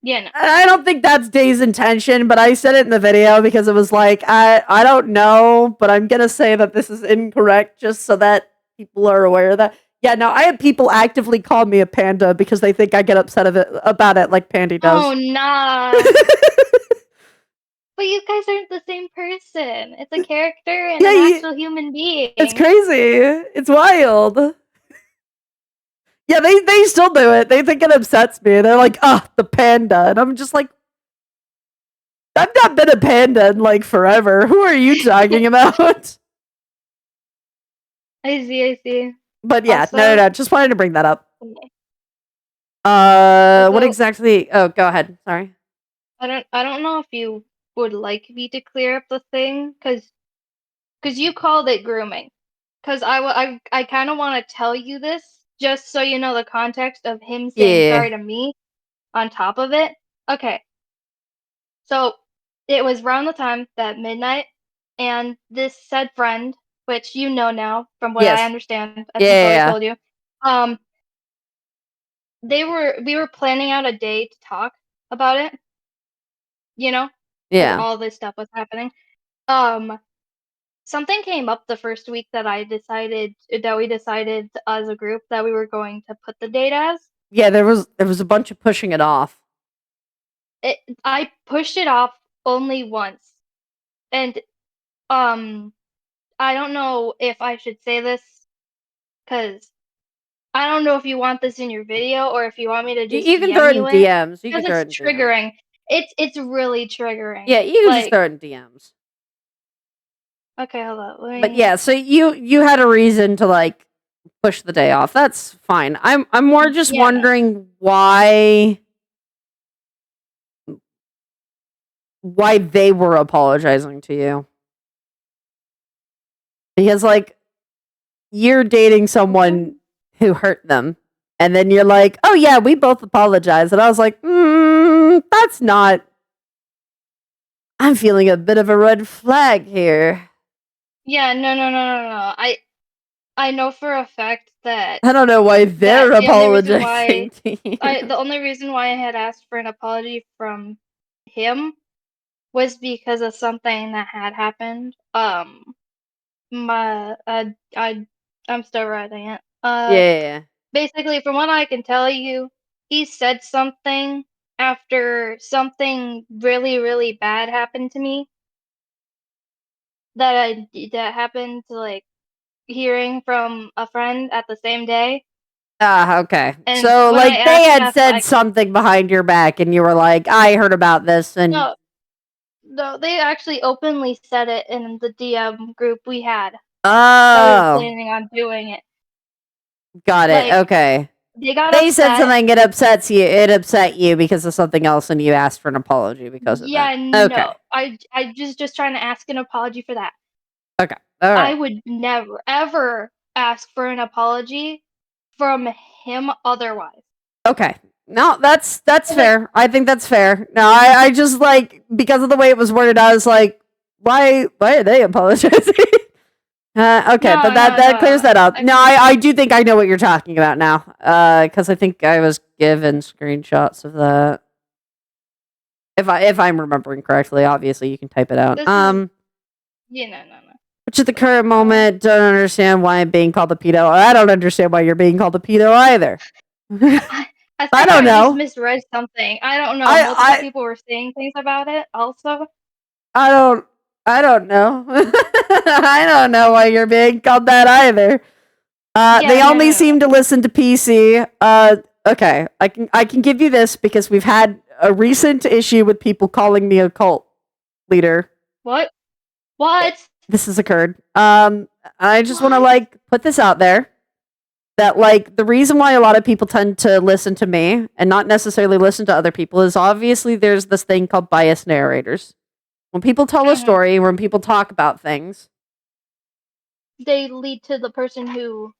Yeah, no. I don't think that's Day's intention, but I said it in the video because it was like, I don't know, but I'm gonna say that this is incorrect just so that people are aware of that. Yeah, no, I had people actively call me a panda because they think I get upset about it like Pandy does. Oh, nah. But you guys aren't the same person. It's a character and an actual human being. It's crazy. It's wild. Yeah, they still do it. They think it upsets me. They're like, the panda. And I'm just like, I've not been a panda in like forever. Who are you talking about? I see. But yeah, Also, no. Just wanted to bring that up. What exactly? Oh, go ahead. Sorry. I don't know if you would like me to clear up the thing, because you called it grooming. Because I kind of want to tell you this just so you know the context of him saying sorry to me on top of it. Okay. So it was around the time that Midnight and this said friend, which you know now from what I understand, I think I told you, we were planning out a day to talk about it, you know, because all this stuff was happening. Something came up the first week that we decided as a group that we were going to put the date as. Yeah, there was a bunch of pushing it off. I pushed it off only once, and I don't know if I should say this, because I don't know if you want this in your video or if you want me to just you can throw it in DMs. You can throw it in it's triggering. It's really triggering. Yeah, you can just throw it in DMs. Okay, hold on. But yeah, so you had a reason to like push the day off. That's fine. I'm more just wondering why they were apologizing to you. Because like, you're dating someone who hurt them, And then you're like, oh yeah, we both apologize. And I was like, that's not. I'm feeling a bit of a red flag here. Yeah, no. I know for a fact that I don't know why they're the only reason why apologizing to you. the only reason why I had asked for an apology from him was because of something that had happened. My I'm still writing it. Yeah. Basically, from what I can tell you, he said something after something really, really bad happened to me that happened to like hearing from a friend at the same day. Ah, okay. And So, when I like, they asked had if said I could, something behind your back, and you were like, I heard about this, and no, no, they actually openly said it in the DM group we had that we were oh, planning on doing it. got it. Like, Okay. they got They said upset. something, it upset you because of something else, and you asked for an apology because of that. Yeah, Okay. no. I just trying to ask an apology for that. Okay. All I right. would never ever ask for an apology from him otherwise. Okay. No, that's Like, fair. I think that's fair. No, I just like because of the way it was worded, I was like, why are they apologizing? Okay, but no, that no, that clears no. that up. No, I do think I know what you're talking about now. Because I think I was given screenshots of that. If I'm remembering correctly, obviously you can type it out. This is no. Which at the current moment don't understand why I'm being called a pedo. I don't understand why you're being called a pedo either. I I think don't I just know. misread something. I don't know. Multiple I people were saying things about it also. I don't I don't know. I don't know why you're being called that either. They Yeah, only no. seem to listen to PC. Okay, I can give you this because we've had a recent issue with people calling me a cult leader. What? Eh, What? This has occurred. I just want to What? like put this out there that like the reason why a lot of people tend to listen to me and not necessarily listen to other people is obviously there's this thing called biased narrators. When people tell a Mhm. story, when people talk about things, They lead to the person who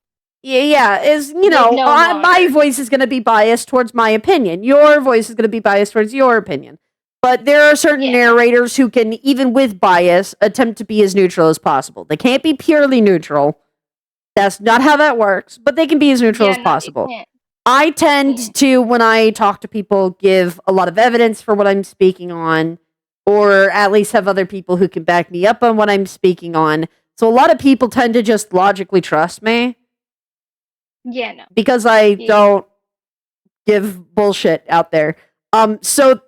yeah, is would know my more. voice is going to be biased towards my opinion. Your voice is going to be biased towards your opinion. But there are certain Yeah, no. narrators who can, even with bias, attempt to be as neutral as possible. They can't be purely neutral. That's not how that works. But they can be as neutral Yeah, as no, you possible. can't. I You tend can't. to, when I talk to people, give a lot of evidence for what I'm speaking on, or at least have other people who can back me up on what I'm speaking on. So a lot of people tend to just logically trust me Yeah, no. because I You, don't give bullshit out there. So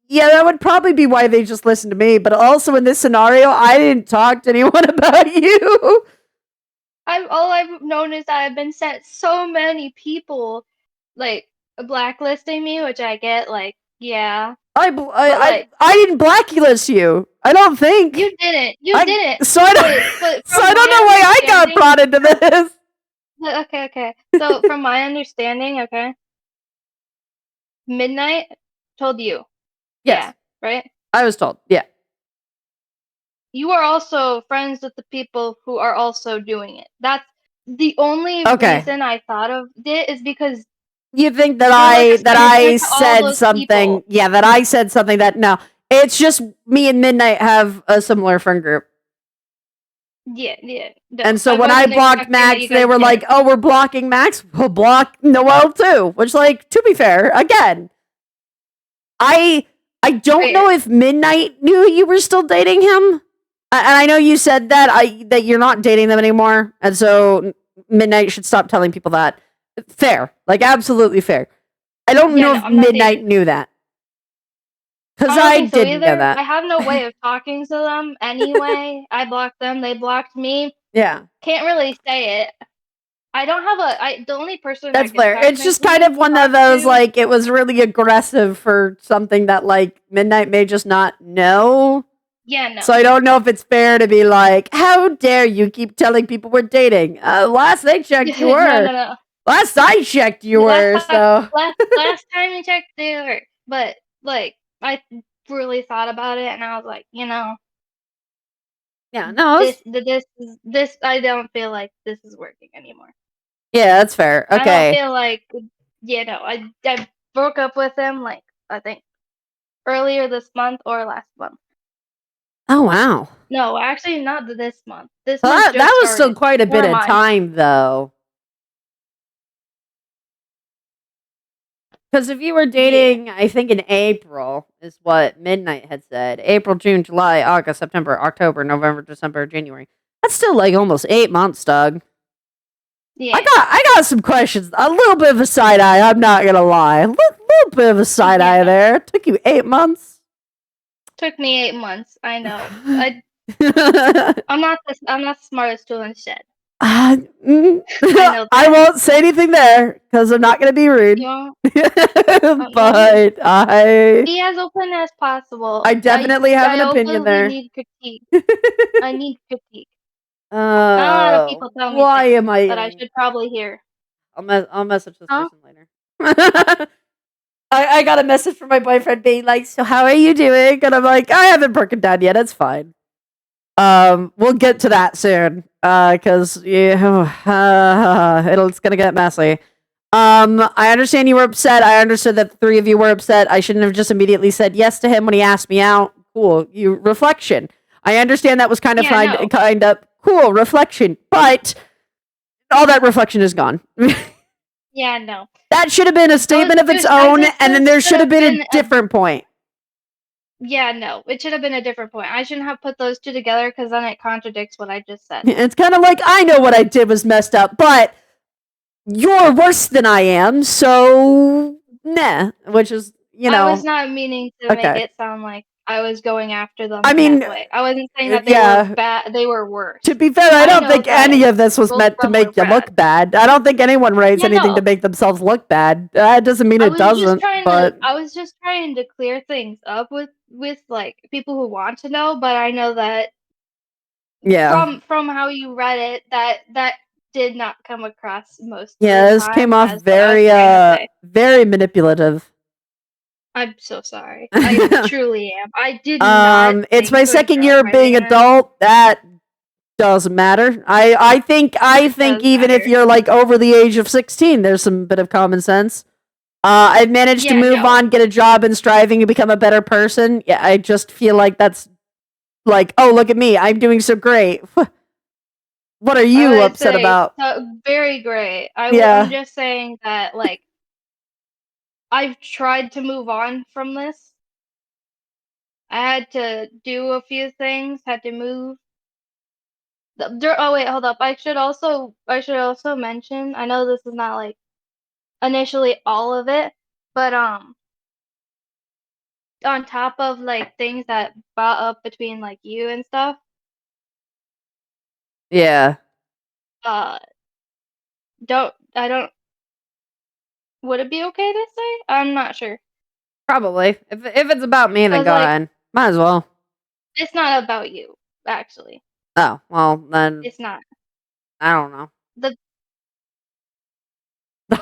yeah, that would probably be why they just listen to me. But also in this scenario, I didn't talk to anyone about you. all I've known is that I've been sent so many people like blacklisting me, which I get. Like, yeah, I, but I, like I didn't blacklist you. I don't think. you didn't. So I But don't so from I don't my know why I got understanding, brought into this. okay. So from my understanding, okay, Midnight told you, Yes, yeah, right? I was told. Yeah. You are also friends with the people who are also doing it. That's the only Okay. reason I thought of it is because You think that you're like I a that senator I to all said those something? people. Yeah, that I said something that no. It's just me and Midnight have a similar friend group. Yeah, no. And so I when I wasn't blocked expecting that Max, you they guys were like, didn't. "Oh, we're blocking Max. We'll block Noelle too." Which, like, to be fair, again, I I don't know Fair. if Midnight knew you were still dating him, and I know you said that you're not dating them anymore, and so Midnight should stop telling people that. Fair, like absolutely fair. I don't Yeah, know no, if I'm not Midnight dating. knew that because I don't I think so didn't know either. I that. have no way of talking to them anyway. I blocked them, they blocked me. Yeah. Can't really say it. I don't have the only person I That's can fair. It's just kind technically of one talk of those to. like it was really aggressive for something that like Midnight may just not know. Yeah, no. So I don't know if it's fair to be like, how dare you keep telling people we're dating? Last I checked, you were. No. Last I checked, you Last were. time, So last time you checked, they were. But like, I really thought about it, and I was like, yeah, no, this. I don't feel like this is working anymore. Yeah, that's fair. I don't Okay. feel like, I broke up with him, like, I think earlier this month or last month. Oh, wow. No, actually not this month. This Well, month that just was still started. quite a bit Never of mind. time, though. Because if you were Yeah. dating, I think in April is what Midnight had said. April, June, July, August, September, October, November, December, January. That's still like almost 8 months, Doug. Yeah. I got some questions. A little bit of a side eye. I'm not gonna lie. A little bit of a side Yeah, eye no. there. It took you 8 months. Took me 8 months. I know. I'm not the smartest tool in the shed. I know I that. won't say anything there because I'm not gonna be rude. You know, well, But be as open as possible. I definitely have I an opinion openly there. need critique. I need critique. Not a lot of Oh, people tell me why things am I that I in? should probably hear. I'll message this Huh? person later. I got a message from my boyfriend being like, "So how are you doing?" And I'm like, "I haven't broken down yet. It's fine." We'll get to that soon. Cause yeah, it's gonna get messy. I understand you were upset. I understood that the three of you were upset. I shouldn't have just immediately said yes to him when he asked me out. Cool. You reflection. I understand that was kind of Yeah, no. kind of cool reflection, but all that reflection is gone. Yeah, no. That should have been a statement of its own, and then there should have been a different point. Yeah, no. It should have been a different point. I shouldn't have put those two together because then it contradicts what I just said. It's kind of like I know what I did was messed up, but you're worse than I am, so nah. Which is, I was not meaning to make okay. it sound like I was going after them I in mean, that way. I wasn't saying that they were yeah. bad. They were worse. To be fair, I I don't know think that any of this was both of meant to them were make you bad. look bad. I don't think anyone writes Yeah, anything no. to make themselves look bad. That doesn't mean it doesn't. But I was just trying to clear things up with like people who want to know, but I know that yeah, from how you read it, that did not come across most of yeah, the this came time off as what I was very, trying to say. very manipulative. I'm so sorry. I truly am. I did not It's think my to second address year of being writing this. adult. That doesn't matter. I think It does even if matter. you're like over the age of 16, there's some bit of common sense. I've managed to Yeah, move no. on, get a job, and striving to become a better person. Yeah, I just feel like that's like, oh, look at me, I'm doing so great. What are you I would upset say about? very great. I'm Yeah, just saying that like I've tried to move on from this. I had to do a few things, had to move. Oh wait, hold up. I should also mention. I know this is not like initially all of it, but on top of like things that brought up between like you and stuff, yeah, uh, I don't. Would it be okay to say? I'm not sure. probably. If it's about me, then Cause go like ahead. Might as well. it's not about you, actually. Oh well, then It's not. I don't know. The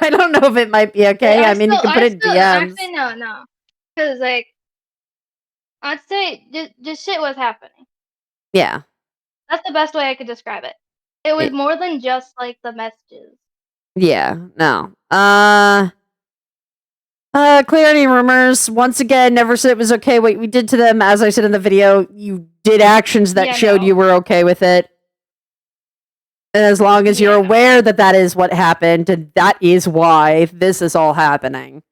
I don't know if it might be okay. I mean, you can put I it in still actually DMs. no. Cause like I'd say just shit was happening. Yeah. That's the best way I could describe it. It was It, more than just like the messages. yeah. No. Clarity rumors. Once again, never said it was okay what we did to them. As I said in the video, you did actions that Yeah, showed no. you were okay with it. And as long as you're Yeah, no. aware that that is what happened and that is why this is all happening,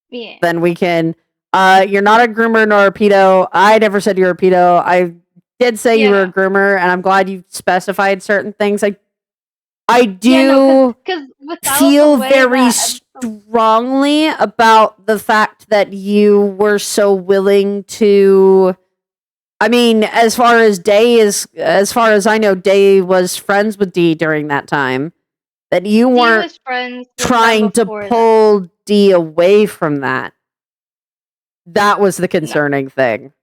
Yeah. then we can. You're not a groomer nor a pedo. I never said you're a pedo. I did say Yeah, you were no. a groomer, and I'm glad you specified certain things. I do Yeah, no, cause without feel the way very that strongly about the fact that you were so willing to. I mean, as far as I know, Day was friends with D during that time. That you D weren't was friends with them trying to before that. pull D away from that. That was the No. concerning thing.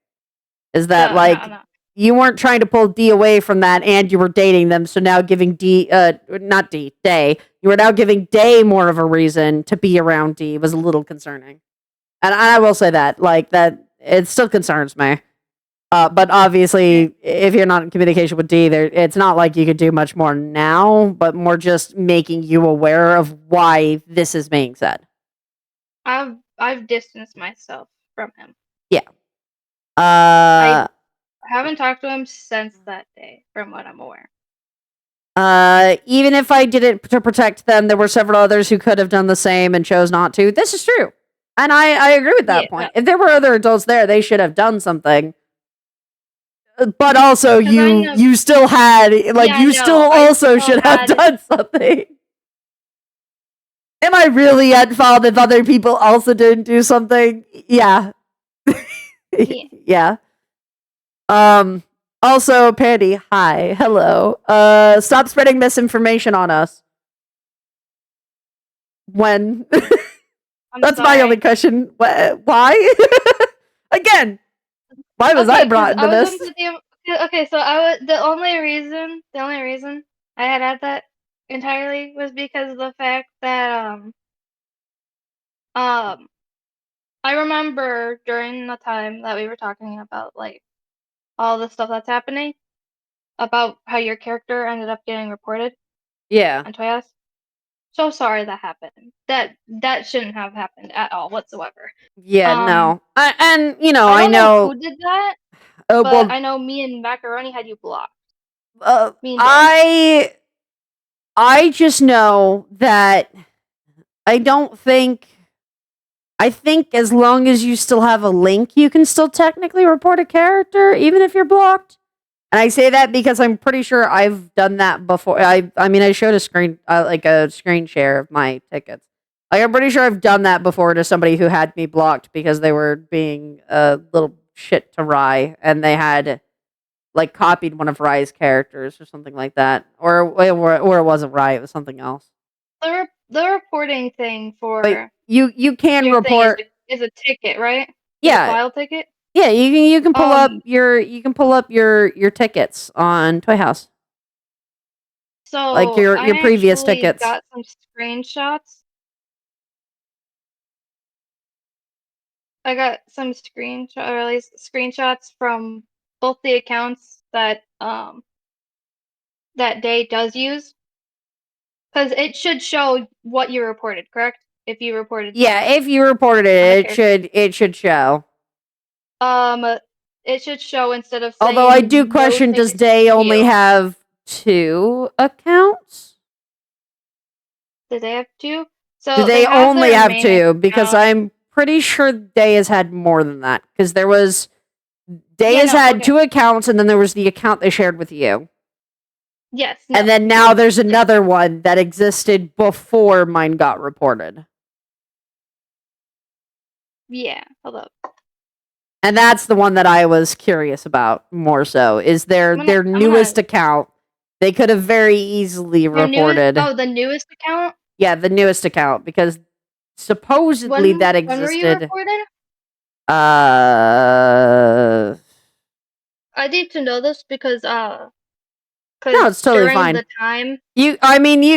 Is that No. you weren't trying to pull D away from that and you were dating them, so now giving D not D, Day. You were now giving Day more of a reason to be around D was a little concerning. And I will say that, like that it still concerns me. But obviously, if you're not in communication with D, it's not like you could do much more now, but more just making you aware of why this is being said. I've distanced myself from him. Yeah. I haven't talked to him since that day, from what I'm aware. Even if I did it to protect them, there were several others who could have done the same and chose not to. This is true. And I agree with that point. No. If there were other adults there, they should have done something. But also, you still had, like, you still also should have done something. Am I really at fault if other people also didn't do something? Yeah. Yeah. Also, Pandy, hi, hello. Stop spreading misinformation on us. When? That's sorry. my only question. Why? Again, why was I brought into this? Okay, so the only reason I had that entirely was because of the fact that I remember during the time that we were talking about like all the stuff that's happening about how your character ended up getting reported. Yeah. On Toyhouse. So sorry that happened. That shouldn't have happened at all whatsoever. Yeah, no. And you know, I don't know who did that. Oh, but well, I know me and Macaroni had you blocked. I just know that I think as long as you still have a link, you can still technically report a character, even if you're blocked. And I say that because I'm pretty sure I've done that before. I mean, I showed a screen, like a screen share of my tickets. Like, I'm pretty sure I've done that before to somebody who had me blocked because they were being a little shit to Rye, and they had like copied one of Rye's characters or something like that, or it wasn't Rye, it was something else. The reporting thing for you can report is a ticket, right? Yeah, a file ticket. Yeah, you can pull up your tickets on Toyhouse. So like your previous tickets. Got some screenshots. I got some screenshots from both the accounts that that day does use, because it should show what you reported, correct? If you reported, if you reported it, it should show. It should show instead of saying. Although I do question, does Day only have 2 accounts? Do they have 2? So do they only have 2? Because I'm pretty sure Day has had more than that. Because there was Day has had 2 accounts, and then there was the account they shared with you. Yes. And then now there's another one that existed before mine got reported. Yeah, hold up. And that's the one that I was curious about more so, is their newest account. They could have very easily reported. The newest account? Yeah, the newest account, because supposedly that existed. When were you reported? I need to know this because no, it's totally fine. The time you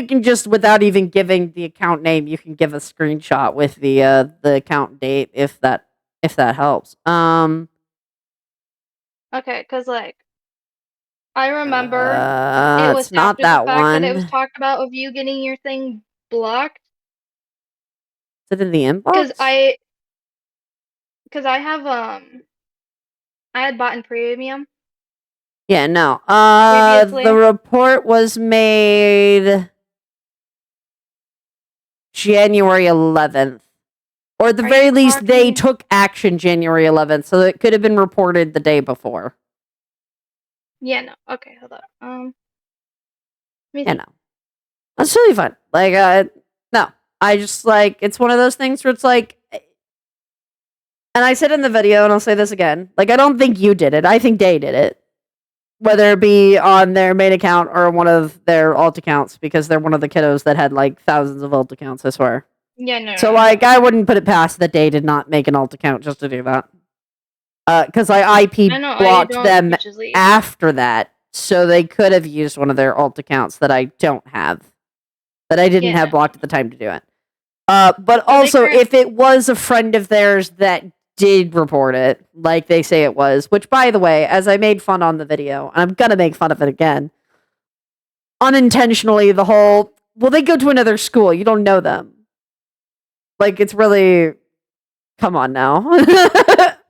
can just, without even giving the account name, you can give a screenshot with the account date if that helps. Okay, because like I remember it was not that one. That it was talked about of you getting your thing blocked. Is it in the inbox? Because I have I had bought in premium. Yeah, no. The report was made January 11th. Or at the very least, they took action January 11th, so it could have been reported the day before. Yeah, no. Okay, hold on. Yeah, no. That's really fun. Like, no. I just, like, it's one of those things where it's like, and I said in the video, and I'll say this again, like, I don't think you did it. I think Day did it. Whether it be on their main account or one of their alt accounts, because they're one of the kiddos that had, like, thousands of alt accounts, I swear. Yeah, no. So, like, I wouldn't put it past that Day did not make an alt account just to do that. Because I IP blocked them after that, so they could have used one of their alt accounts that I don't have. That I didn't have blocked at the time to do it. But also, if it was a friend of theirs that did report it, like they say it was, which, by the way, as I made fun on the video, and I'm gonna make fun of it again, unintentionally, the whole, well, they go to another school, you don't know them. Like, it's really, come on now.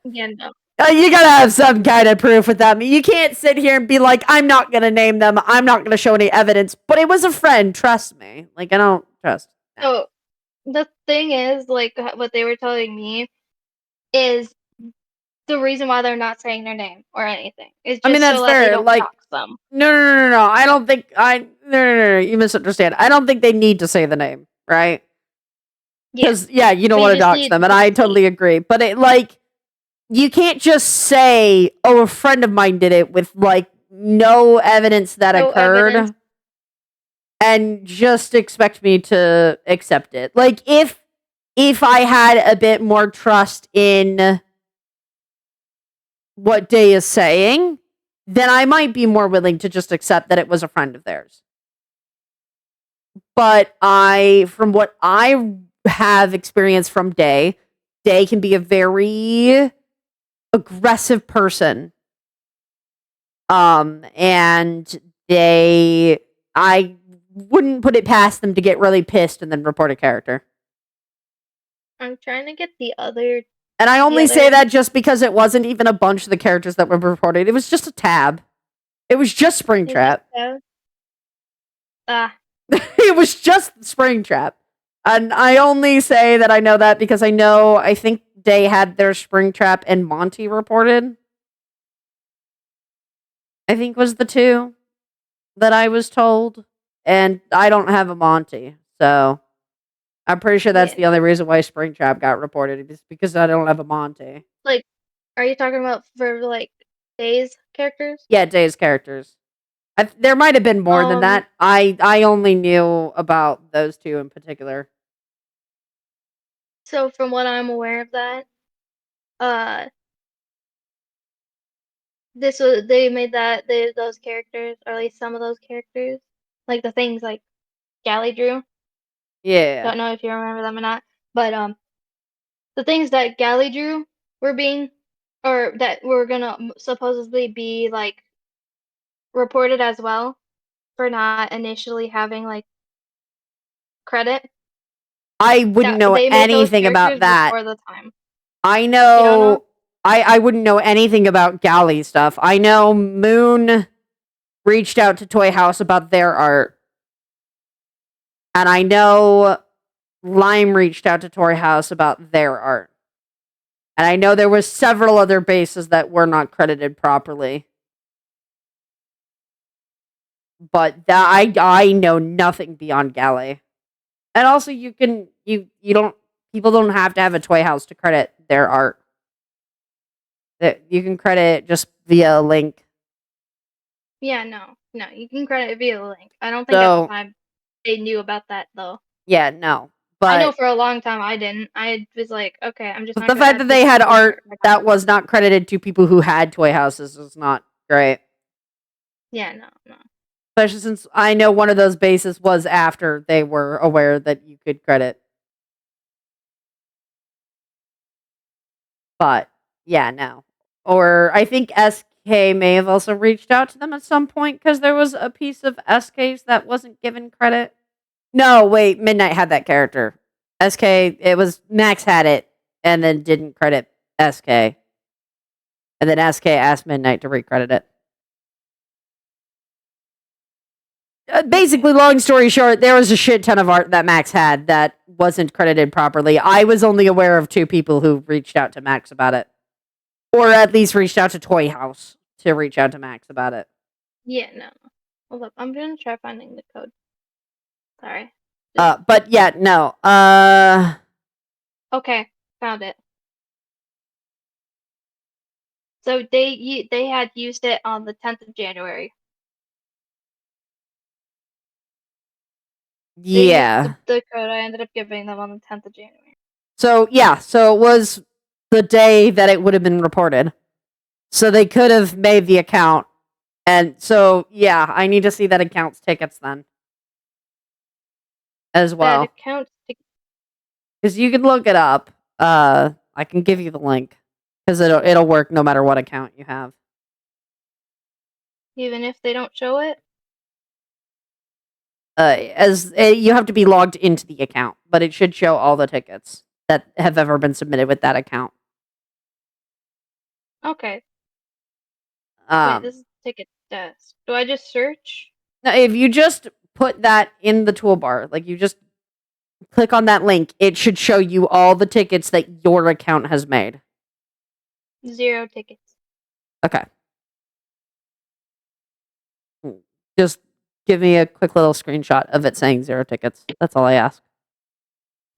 Yeah, no. You gotta have some kind of proof with them. You can't sit here and be like, I'm not gonna name them, I'm not gonna show any evidence, but it was a friend, trust me. Like, I don't trust. So the thing is, like what they were telling me is the reason why they're not saying their name or anything. It's I mean, just that's so that they fair. don't Like, dox them. no. I don't think no. You misunderstand. I don't think they need to say the name, right? Yeah. Because you don't But you want to just dox need them, and to I see. totally agree. But it like you can't just say, "Oh, a friend of mine did it," with like no evidence that No occurred, evidence. and just expect me to accept it. Like if I had a bit more trust in what Day is saying, then I might be more willing to just accept that it was a friend of theirs. But from what I have experienced from Day can be a very aggressive person. And I wouldn't put it past them to get really pissed and then report a character. I'm trying to get the other. And I only say that just because it wasn't even a bunch of the characters that were reported. It was just a tab. It was just Springtrap. It was just Springtrap. And I only say that I know that because I think they had their Springtrap and Monty reported. I think was the two that I was told. And I don't have a Monty. So I'm pretty sure that's the only reason why Springtrap got reported. It's because I don't have a Monty. Like, are you talking about for like Day's characters? Yeah, Day's characters. There might have been more than that. I only knew about those two in particular. So from what I'm aware of that, they made those characters, or at least some of those characters, like the things like Galley drew. Yeah. Don't know if you remember them or not, but the things that Galley drew were being, or that were gonna supposedly be like reported as well for not initially having like credit. I wouldn't know They made those anything about characters that. before the time. I You don't know? know I wouldn't know anything about Galley stuff. I know Moon reached out to Toyhouse about their art. And I know Lime reached out to Toyhouse about their art. And I know there was several other bases that were not credited properly. But I know nothing beyond Galley. And also you don't people don't have to have a Toyhouse to credit their art. That you can credit just via a link. Yeah, no, you can credit it via the link. I don't think at the time they knew about that though. Yeah, no. I know But for a long time I didn't. I was like, okay, I'm just not the gonna fact add that they this had to my art my that document. was not credited to people who had toy houses is not great. Yeah, no. Especially since I know one of those bases was after they were aware that you could credit. But yeah, no. Or I think SK may have also reached out to them at some point because there was a piece of SK's that wasn't given credit. No, wait, Midnight had that character. SK, it was Max had it and then didn't credit SK. And then SK asked Midnight to recredit it. Basically, long story short, there was a shit ton of art that Max had that wasn't credited properly. I was only aware of 2 people who reached out to Max about it. Or at least reached out to Toyhouse to reach out to Max about it. Yeah, no. Hold up, I'm gonna try finding the code. Sorry. But yeah, no. Okay, found it. So they had used it on the 10th of January. Yeah. The code I ended up giving them on the 10th of January. So yeah, so it was the day that it would have been reported. So they could have made the account. And so yeah, I need to see that account's tickets then. As well. That account Because you can look it up. I can give you the link because it'll work no matter what account you have. Even if they don't show it? As you have to be logged into the account, but it should show all the tickets that have ever been submitted with that account. Okay. Wait, Um, this is ticket desk. Do I just search? Now, if you just put that in the toolbar, like you just click on that link, it should show you all the tickets that your account has made. 0 tickets. Okay. Just give me a quick little screenshot of it saying 0 tickets. That's all I ask.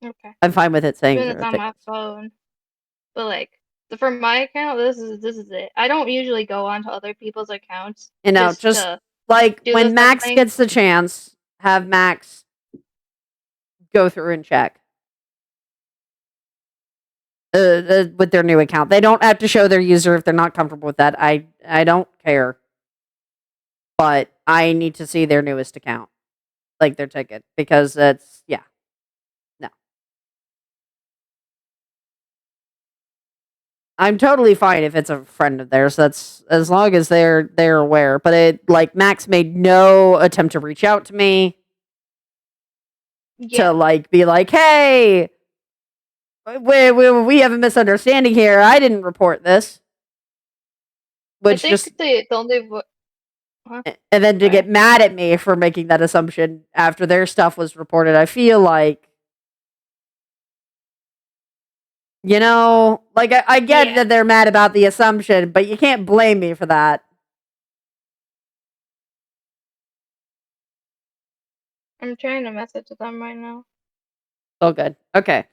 Okay. I'm fine with it saying Doing 0 this on my tickets. phone. But like, for my account, this is it. I don't usually go onto other people's accounts You know, just just to like do when this type of Max thing. gets the chance, have Max go through and check. With their new account. They don't have to show their user if they're not comfortable with that. I don't care. But I need to see their newest account. Like their ticket. Because it's no. I'm totally fine if it's a friend of theirs. That's as long as they're aware. But it like Max made no attempt to reach out to me Yeah. to like be like, hey, we have a misunderstanding here. I didn't report this. I Which think just the only huh? and then to Sorry. get mad at me for making that assumption after their stuff was reported, I feel like, like I get Yeah. that they're mad about the assumption, but you can't blame me for that. I'm trying to message them right now. Oh, good. Okay.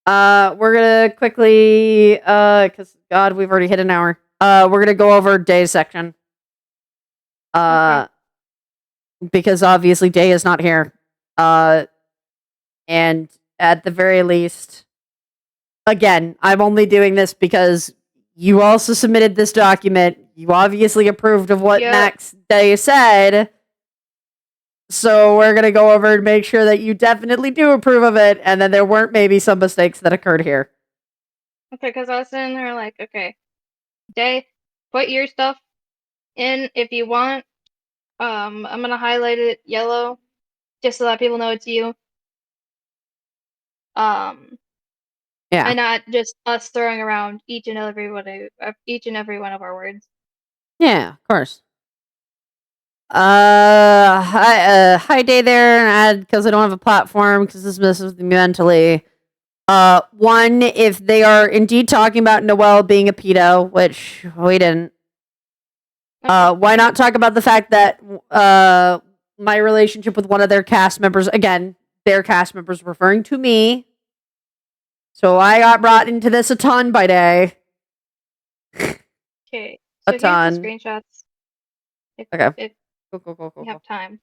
We're gonna quickly, because God, we've already hit an hour. We're gonna go over Day's section. Okay. Because obviously Day is not here. And at the very least, again, I'm only doing this because you also submitted this document. You obviously approved of what Yep. Max Day said. So we're going to go over and make sure that you definitely do approve of it, and then there weren't maybe some mistakes that occurred here. Okay, because I was sitting there like, okay, Day, put your stuff in if you want. I'm gonna highlight it yellow just so that people know it's you. Yeah. And not just us throwing around each and every one of our words. Yeah, of course. Hi Day there, because I don't have a platform because this messes with me mentally. One, if they are indeed talking about Noelle being a pedo, which we didn't. Why not talk about the fact that my relationship with one of their cast members, again, their cast members referring to me. So I got brought into this a ton by Day. Okay, A so here's the ton. screenshots. Okay. If Cool. you have time.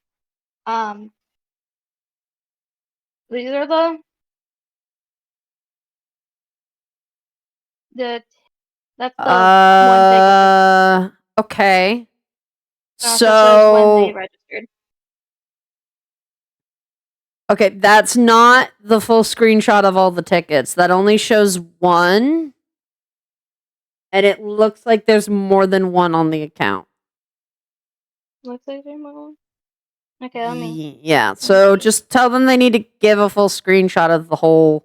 These are the that's the one ticket. Okay. Also says when they So registered. okay, that's not the full screenshot of all the tickets. That only shows one. And it looks like there's more than one on the account. Looks like they're more. Okay, let me. Yeah, so just tell them they need to give a full screenshot of the whole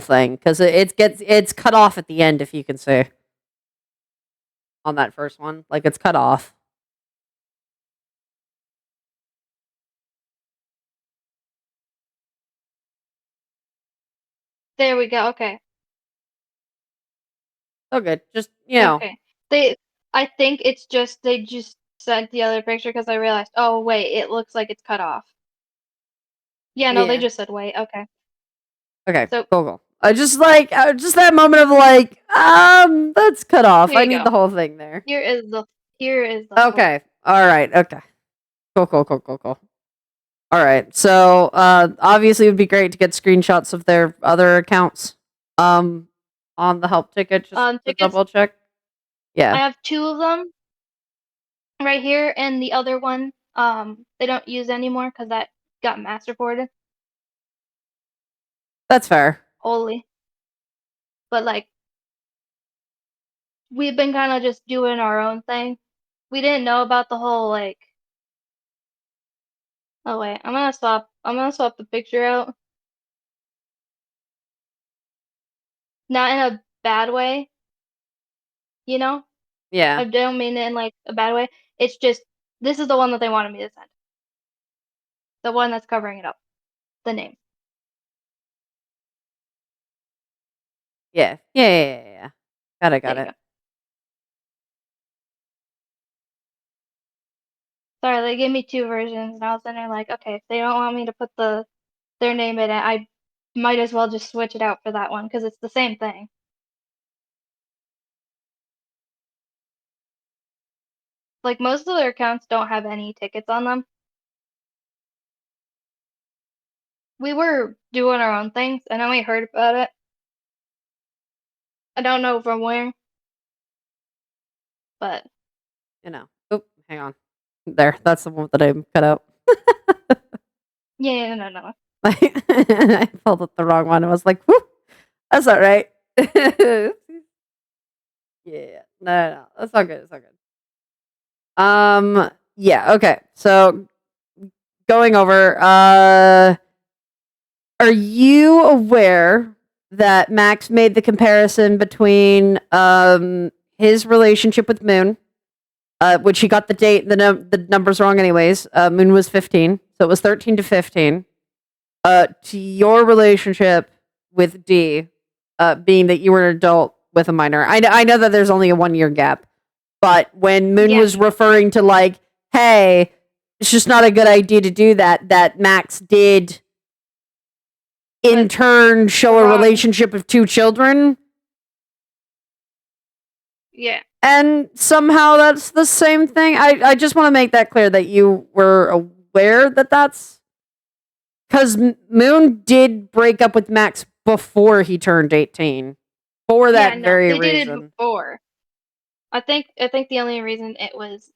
thing because it's cut off at the end if you can see on that first one, like it's cut off. There we go. Okay. Oh, good. Just Okay. I think it's just they just sent the other picture because I realized. Oh wait, it looks like it's cut off. Yeah, no, they yeah. just said wait. Okay. Okay, So cool. I just like just that moment of like, that's cut off. here I you need go. the whole thing there. Here is the Okay. All right. Okay. Cool. All right. So, obviously, it would be great to get screenshots of their other accounts, on the help ticket, just to tickets. double check. Yeah. I have 2 of them right here, and the other one they don't use anymore because that got mass reported. That's fair. Holy. but like we've been kind of just doing our own thing. We didn't know about the whole like. Oh wait, I'm gonna swap the picture out. Not in a bad way, you know. Yeah. I don't mean it in like a bad way. It's just this is the one that they wanted me to send. The one that's covering it up. The name. Yeah. Yeah. Got There you it. go. Sorry, they gave me two versions, and I was in there like, okay, if they don't want me to put their name in it, I might as well just switch it out for that one because it's the same thing. Like most of their accounts don't have any tickets on them. We were doing our own things, and then we heard about it. I don't know from where, but Oh, hang on. There. That's the one that I cut out. yeah, no. I pulled up the wrong one. I was like, whoop, that's not right. Yeah. No. That's not good. It's not good. Yeah, okay. So going over, are you aware that Max made the comparison between his relationship with Moon, which he got the date, the numbers wrong anyways. Moon was 15, so it was 13 to 15. To your relationship with D, being that you were an adult with a minor. I know that there's only a 1 year gap, but when Moon Yeah. was referring to like, hey, it's just not a good idea to do that, that Max did in But turn show a wrong. relationship of two children. Yeah. And somehow that's the same thing. I just want to make that clear that you were aware that that's because Moon did break up with Max before he turned 18 for that Yeah, no, very they did it reason. before. I think the only reason it was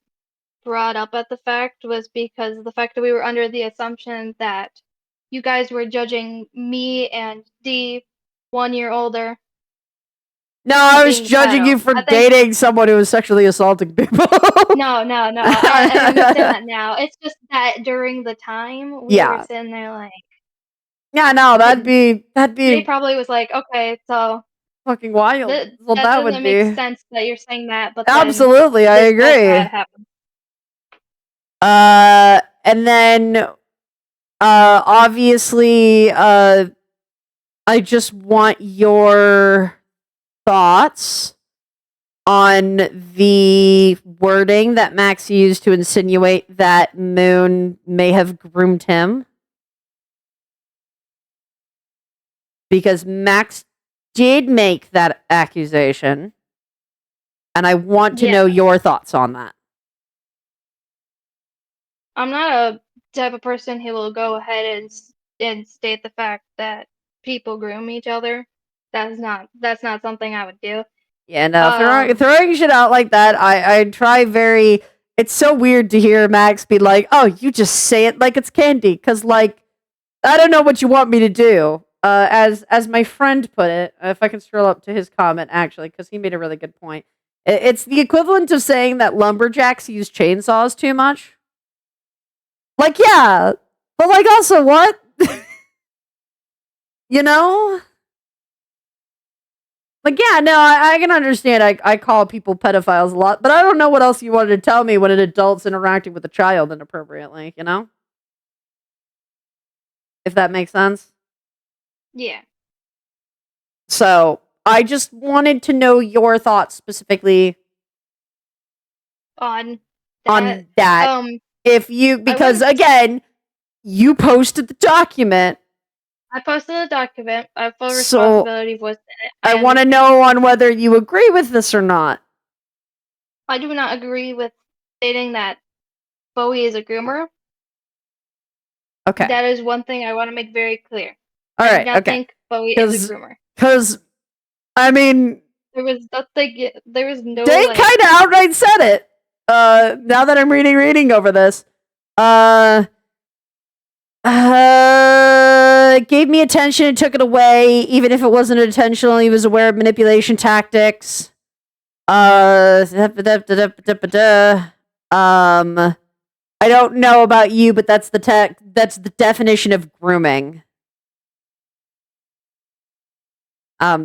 brought up at the fact was because of the fact that we were under the assumption that you guys were judging me and D 1 year older. No, I was Being the judging you pedo. for I think dating someone who was sexually assaulting people. no. I understand that now. It's just that during the time we were Yeah. sitting there like Yeah, no, that'd they be probably was like, okay, so fucking wild. Well, that that would doesn't make be. sense that you're saying that, but then Absolutely, I this also agree. had happened. And then obviously I just want your thoughts on the wording that Max used to insinuate that Moon may have groomed him. Because Max did make that accusation, and I want to know your thoughts on that. I'm not a type of person who will go ahead and state the fact that people groom each other. That's not something I would do. Yeah, no, throwing shit out like that, I try very. It's so weird to hear Max be like, "Oh, you just say it like it's candy," because like I don't know what you want me to do. As my friend put it, if I can scroll up to his comment actually, because he made a really good point. It's the equivalent of saying that lumberjacks use chainsaws too much. Like, yeah, but like also what? You know? Like, yeah, no, I can understand. I call people pedophiles a lot, but I don't know what else you wanted to tell me when an adult's interacting with a child inappropriately, you know? If that makes sense. Yeah. So, I just wanted to know your thoughts specifically On on that. If you, because wouldn't- again, you posted the document. I posted the document. I have full So, responsibility for it. I want to know on whether you agree with this or not. I do not agree with stating that Bowie is a groomer. Okay. That is one thing I want to make very clear. All I right. do not Okay. think Bowie is a groomer. Because, I mean, there was nothing. There was no. They like, kind of outright said it. Now that I'm reading over this, gave me attention and took it away, even if it wasn't intentional. He was aware of manipulation tactics. I don't know about you, but that's the definition of grooming.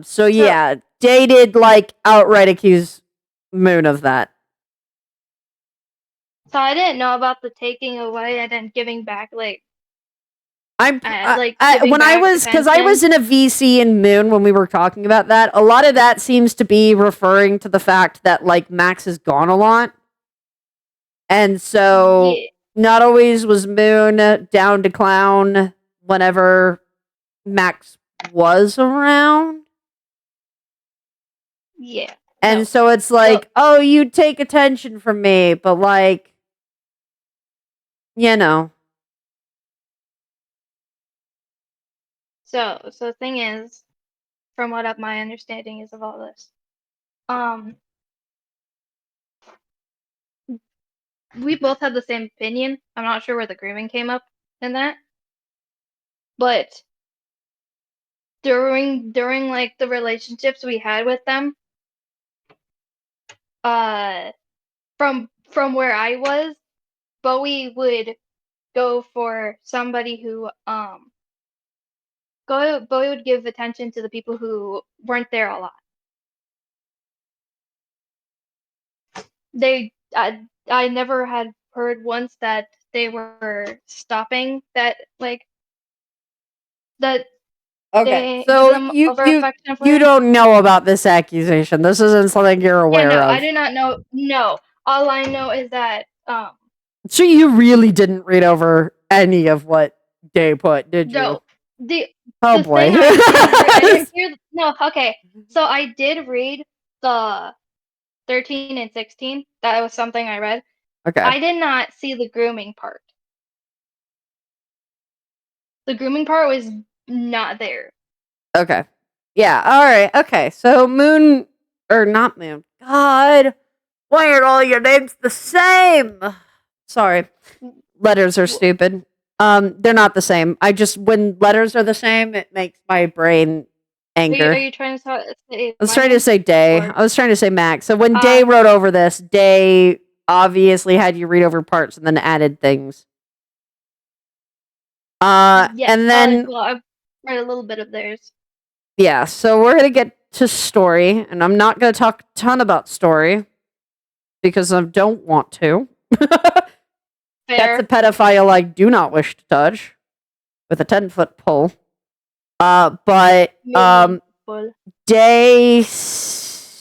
So yeah, Day did like outright accuse Moon of that. So I didn't know about the taking away and then giving back, like I'm giving when I back was because I was attention. in a VC in Moon when we were talking about that. A lot of that seems to be referring to the fact that like Max has gone a lot, and so Yeah, not always was Moon down to clown whenever Max was around. yeah. And No. so it's like, oh, you take attention from me, but like, you know. So the thing is, from what my understanding is of all this, we both have the same opinion. I'm not sure where the grooming came up in that, but during like the relationships we had with them, uh, from where I was, Bowie would go for somebody who Bowie would give attention to the people who weren't there a lot. I never had heard once that they were stopping that, like that Okay, they give so them over affection for you him. don't know about this accusation. This isn't something you're Yeah, aware no, I of. do not know. No, all I know is that So you really didn't read over any of what Day put, did you? no, the Oh the boy. thing I didn't hear. No, okay, so I did read the 13 and 16. That was something I read. Okay. I did not see the grooming part. The grooming part was not there. Okay. Yeah. All right. Okay. So Moon or not Moon. God, why are all your names the same? Sorry. Letters are stupid. They're not the same. I just when letters are the same, it makes my brain anger. Are you trying to say I was my trying to name? say Day. Or I was trying to say Max. So when Day wrote over this, Day obviously had you read over parts and then added things. yes. And then Well, I've read a little bit of theirs. yeah, so we're gonna get to story, and I'm not gonna talk a ton about story because I don't want to. That's a Fair. pedophile I do not wish to touch with a 10-foot pole. But Meaningful. Day said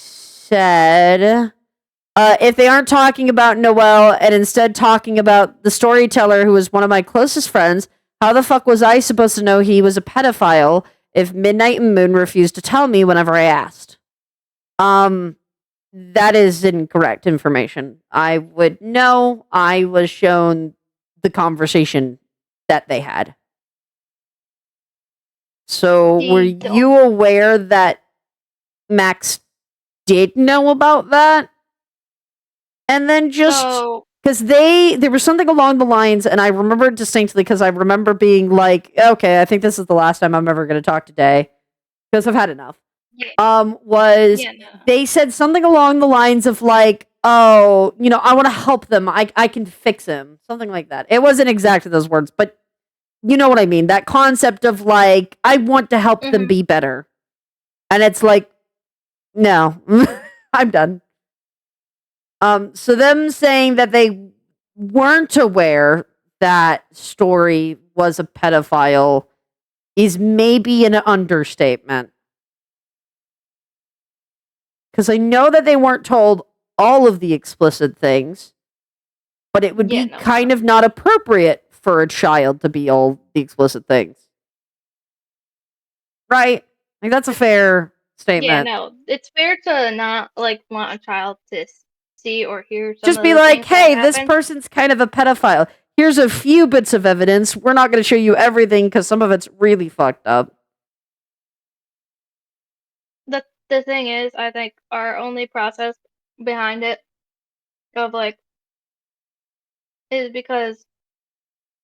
if they aren't talking about Noelle and instead talking about the storyteller who was one of my closest friends, how the fuck was I supposed to know he was a pedophile if Midnight and Moon refused to tell me whenever I asked? That is incorrect information. I would know. I was shown the conversation that they had. So, were you aware that Max did know about that? And then just because there was something along the lines, and I remember distinctly because I remember being like, okay, I think this is the last time I'm ever going to talk today because I've had enough. They said something along the lines of like, oh, I want to help them. I can fix him. Something like that. It wasn't exactly those words, but you know what I mean. That concept of like, I want to help them be better. And it's like, no, I'm done. So them saying that they weren't aware that Story was a pedophile is maybe an understatement. Because I know that they weren't told all of the explicit things, but it would be kind of not appropriate for a child to be all the explicit things. Right? Like, that's a fair statement. Yeah, no. It's fair to not, like, want a child to see or hear some just of be the like, things that hey, this happen. person's kind of a pedophile. Here's a few bits of evidence. We're not going to show you everything because some of it's really fucked up. The thing is, I think our only process behind it of like is because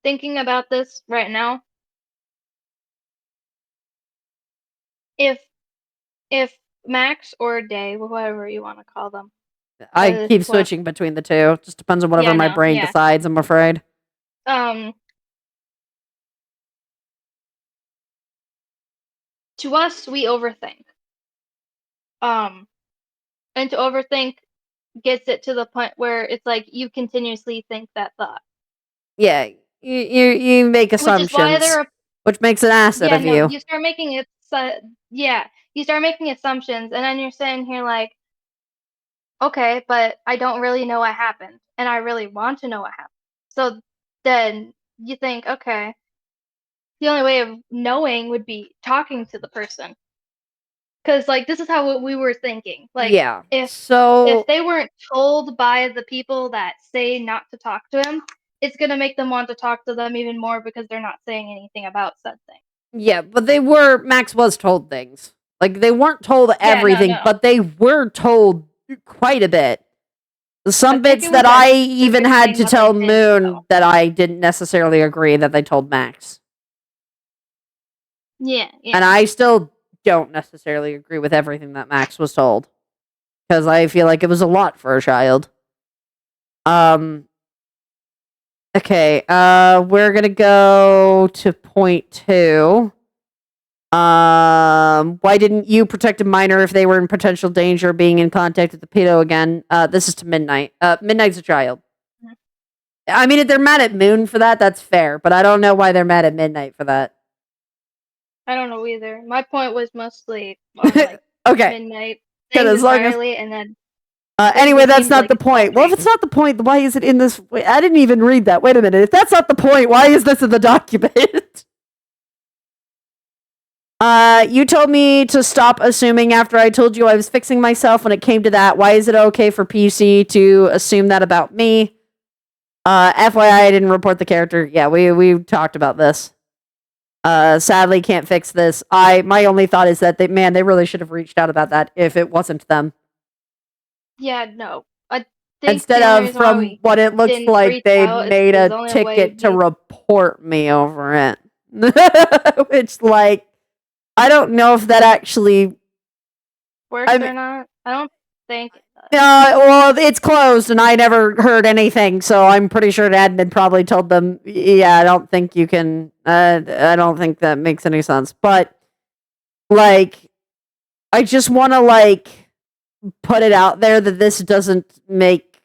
thinking about this right now, if Max or Day, whatever you want to call them, I keep what? switching between the two. Just depends on whatever Yeah, my no, brain yeah. decides, I'm afraid. Um, to us, we overthink. Um, and to overthink gets it to the point where it's like you continuously think that thought, Yeah, you make which is why assumptions, they're which makes an asset yeah, of no, you. you start making it. Yeah, you start making assumptions, and then you're sitting here like, okay, but I don't really know what happened, and I really want to know what happened. So then you think, okay, the only way of knowing would be talking to the person. Because like this is how we were thinking. Like Yeah. if So, they weren't told by the people that say not to talk to him, it's gonna make them want to talk to them even more because they're not saying anything about said thing. yeah, but Max was told things. Like, they weren't told Yeah, no, everything, no. but they were told quite a bit. I Some think bits it that was a I even specific had thing to that they tell didn't tell. Moon that I didn't necessarily agree that they told Max. Yeah, And yeah. I still don't necessarily agree with everything that Max was told. Because I feel like it was a lot for a child. Um, okay, we're gonna go to point 2. Why didn't you protect a minor if they were in potential danger of being in contact with the pedo again? This is to Midnight. Midnight's a child. Mhm. I mean, if they're mad at Moon for that, that's fair, but I don't know why they're mad at Midnight for that. I don't know either. My point was mostly on like Okay, midnight good, things as long as entirely, and then anyway, it that's seems not like the it's all point. Well, if changed. it's not the point, why is it in this? Wait, I didn't even read that. Wait a minute. If that's not the point, why is this in the document? You told me to stop assuming after I told you I was fixing myself when it came to that. Why is it okay for PC to assume that about me? FYI, I didn't report the character. Yeah, we talked about this. Sadly, can't fix this. My only thought is that they really should have reached out about that if it wasn't them. Yeah, no. I think Instead the only of reason why from we what it looks didn't like reach they out is made because a the only way ticket to we report me over it. Which, like, I don't know if that actually. I works mean, or not. I don't think it does. well, it's closed, and I never heard anything, so I'm pretty sure admin probably told them. Yeah, I don't think you can. I don't think that makes any sense. But like, I just want to put it out there that this doesn't make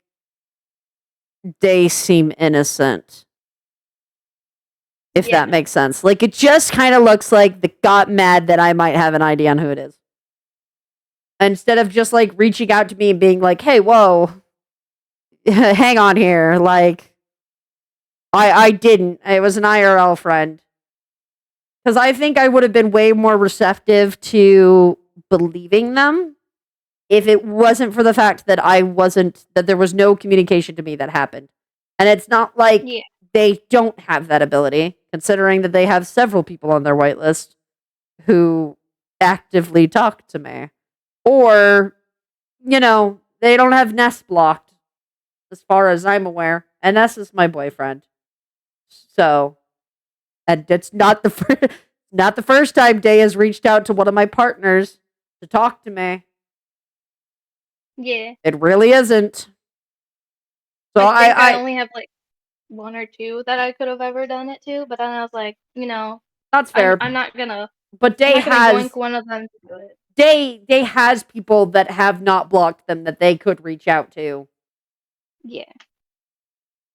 Day seem innocent. If Yeah, that no. makes sense. Like, it just kind of looks like they got mad that I might have an idea on who it is. Instead of just like reaching out to me and being like, hey, whoa, hang on here. Like, I didn't. It was an IRL friend. Because I think I would have been way more receptive to believing them if it wasn't for the fact that that there was no communication to me that happened. And it's not like Yeah. they don't have that ability, considering that they have several people on their whitelist who actively talk to me. Or, they don't have Ness blocked, as far as I'm aware. And Ness is my boyfriend. So, and it's not not the first time Day has reached out to one of my partners to talk to me. Yeah. It really isn't. So I think I I only have like one or two that I could have ever done it to, but then I was like, that's I'm fair. I'm not gonna But I'm not gonna yoink one of them to do it. Day has people that have not blocked them that they could reach out to. Yeah.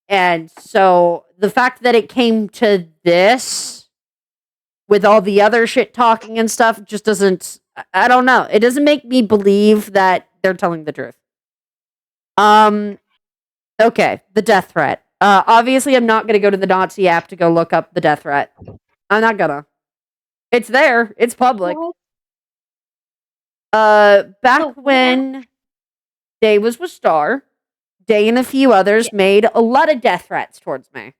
And so the fact that it came to this with all the other shit talking and stuff just doesn't. I don't know. It doesn't make me believe that they're telling the truth. Okay, the death threat. Obviously, I'm not gonna go to the Nazi app to go look up the death threat. I'm not gonna. It's there. It's public. What? Back So what? when Day was with Star, Day and a few others Yeah. made a lot of death threats towards me.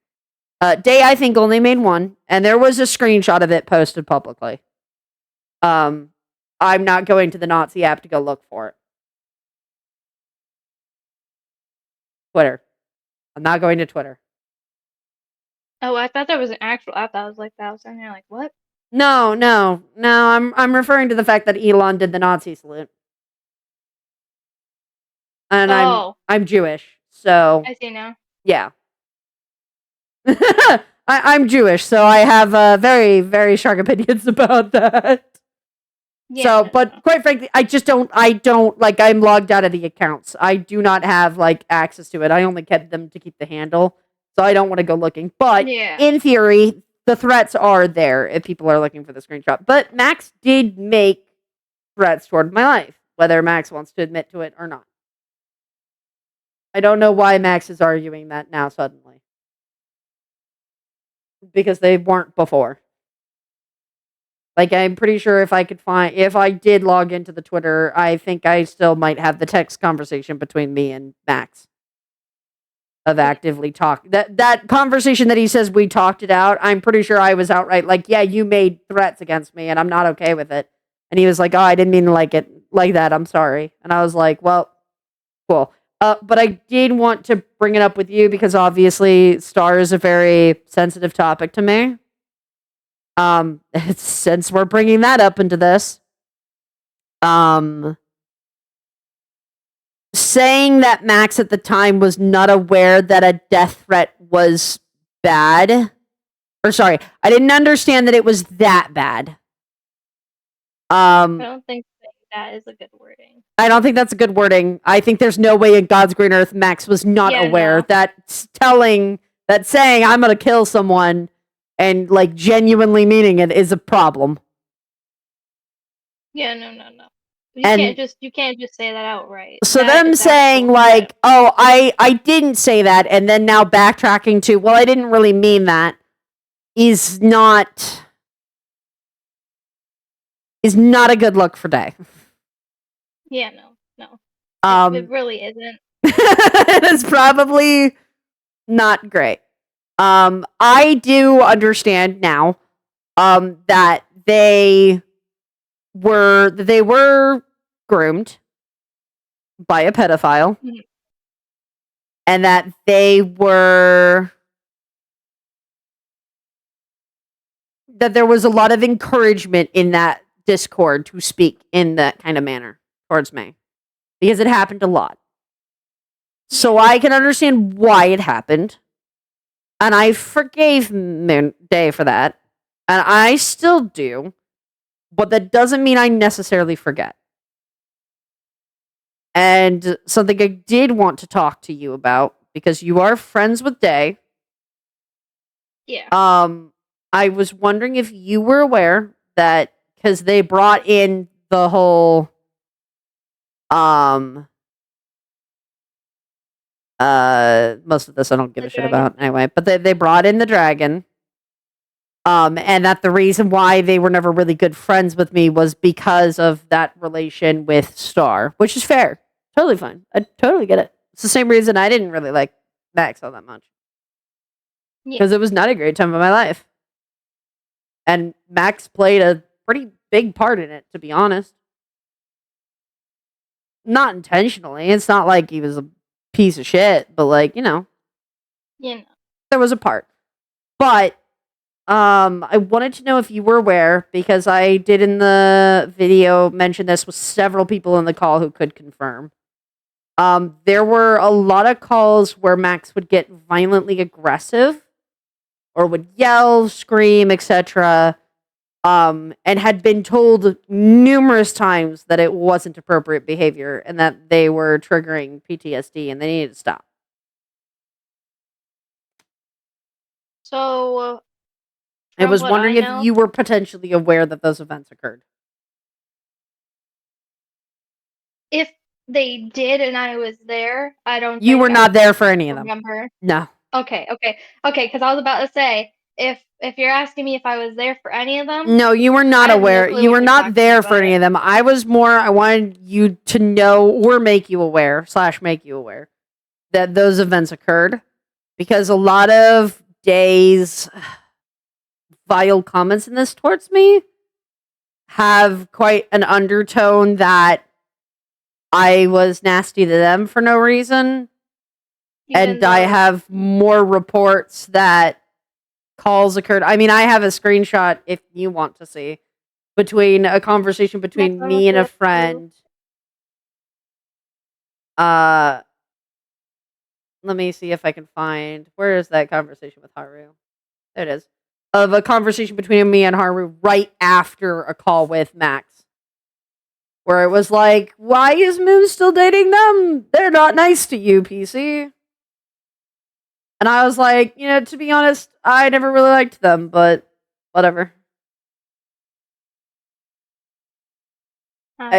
Day, I think, only made one, and there was a screenshot of it posted publicly. I'm not going to the Nazi app to go look for it. Twitter. I'm not going to Twitter. Oh, I thought there was an actual app that was like that. I was sitting there like, what? No, no, no. I'm referring to the fact that Elon did the Nazi salute, and Oh, I'm Jewish, so I see now. yeah. I'm Jewish, so I have very, very strong opinions about that. Yeah, So, no, no, but no. quite frankly, I don't, like, I'm logged out of the accounts. I do not have, like, access to it. I only kept them to keep the handle, so I don't want to go looking. But Yeah. in theory, the threats are there if people are looking for the screenshot. But Max did make threats toward my life, whether Max wants to admit to it or not. I don't know why Max is arguing that now suddenly. Because they weren't before. Like, I'm pretty sure if I did log into the Twitter, I think I still might have the text conversation between me and Max of Yeah. actively talk that conversation that he says we talked it out. I'm pretty sure I was outright like, yeah, you made threats against me and I'm not okay with it. And he was like, oh, I didn't mean to like it like that. I'm sorry. And I was like, well, cool. But I did want to bring it up with you because obviously Star is a very sensitive topic to me. Since we're bringing that up into this, saying that Max at the time was not aware that a death threat was bad, or sorry, I didn't understand that it was that bad. I don't think that is a good wording. I don't think that's a good wording. I think there's no way in God's green earth Max was not aware No. that saying I'm gonna kill someone and like genuinely meaning it is a problem. Yeah, no, no, no. You can't just say that outright. So That them is saying actual like, threat. "Oh, I didn't say that," and then now backtracking to, "Well, I didn't really mean that," is not a good look for Day. Yeah, no. It really isn't. It's probably not great. I do understand now that they were groomed by a pedophile, Mhm. and that there was a lot of encouragement in that Discord to speak in that kind of manner towards me because it happened a lot. So I can understand why it happened, and I forgave Day for that, and I still do, but that doesn't mean I necessarily forget. And something I did want to talk to you about because you are friends with Day. Yeah. I was wondering if you were aware that because they brought in the whole most of this I don't give The a shit dragon about thing. anyway, but they brought in the dragon. And that the reason why they were never really good friends with me was because of that relation with Star, which is fair. Totally fine. I totally get it. It's the same reason I didn't really like Max all that much. Yeah. Because it was not a great time of my life. And Max played a pretty big part in it, to be honest. Not intentionally. It's not like he was a piece of shit, but like, You know. there was a part. But I wanted to know if you were aware, because I did in the video mention this with several people in the call who could confirm. There were a lot of calls where Max would get violently aggressive or would yell, scream, etc. And had been told numerous times that it wasn't appropriate behavior and that they were triggering PTSD and they needed to stop. So I from was what I wondering if know, you were potentially aware that those events occurred. if they did and I was there, I don't You think were I not there for any of them. remember. No. Okay, because I was about to say, if you're asking me if I was there for any of them, No, you were not I have no aware. clue You what were you're not talking there for about. any of them. I wanted you to know or make you aware / make you aware that those events occurred because a lot of Day's vile comments in this towards me have quite an undertone that I was nasty to them for no reason. Even And I though have more reports that calls occurred. I mean, I have a screenshot if you want to see between a conversation Next between time I'll me and a flip through. friend. Uh, let me see if I can find where is that conversation with Haru. There it is. Of a conversation between me and Haru right after a call with Max. Where it was like, why is Moon still dating them? They're not nice to you, PC. And I was like, to be honest, I never really liked them, but whatever.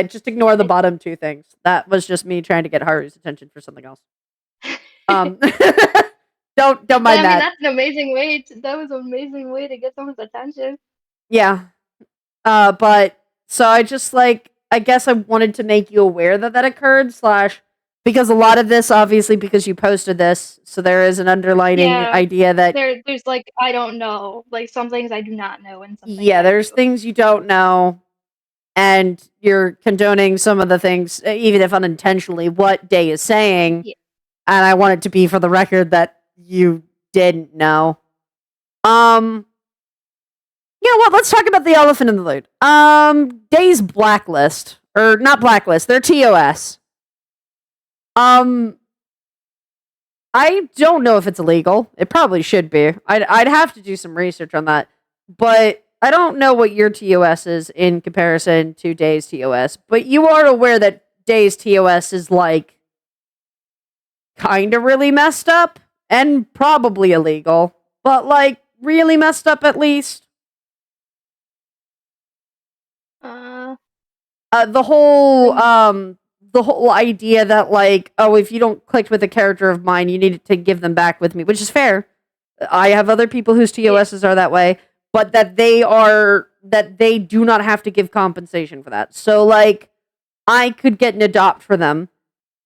Just ignore the bottom two things. That was just me trying to get Haru's attention for something else. Don't mind that. That's an amazing way. That was an amazing way to get someone's attention. Yeah. But so I just I guess I wanted to make you aware that occurred. / because a lot of this, obviously, because you posted this, so there is an underlining idea that there's I don't know, some things I do not know, and some things there's things you don't know. And you're condoning some of the things, even if unintentionally, what Day is saying. Yeah. And I want it to be for the record that you didn't know. Well, let's talk about the elephant in the room. Day's blacklist. Or not blacklist, their TOS. I don't know if it's illegal. It probably should be. I'd have to do some research on that. But I don't know what your TOS is in comparison to Day's TOS, but you are aware that Day's TOS is kind of really messed up and probably illegal, but really messed up at least. The whole idea that if you don't click with a character of mine, you need to give them back with me, which is fair. I have other people whose TOSs are that way. But that they do not have to give compensation for that. So I could get an adopt for them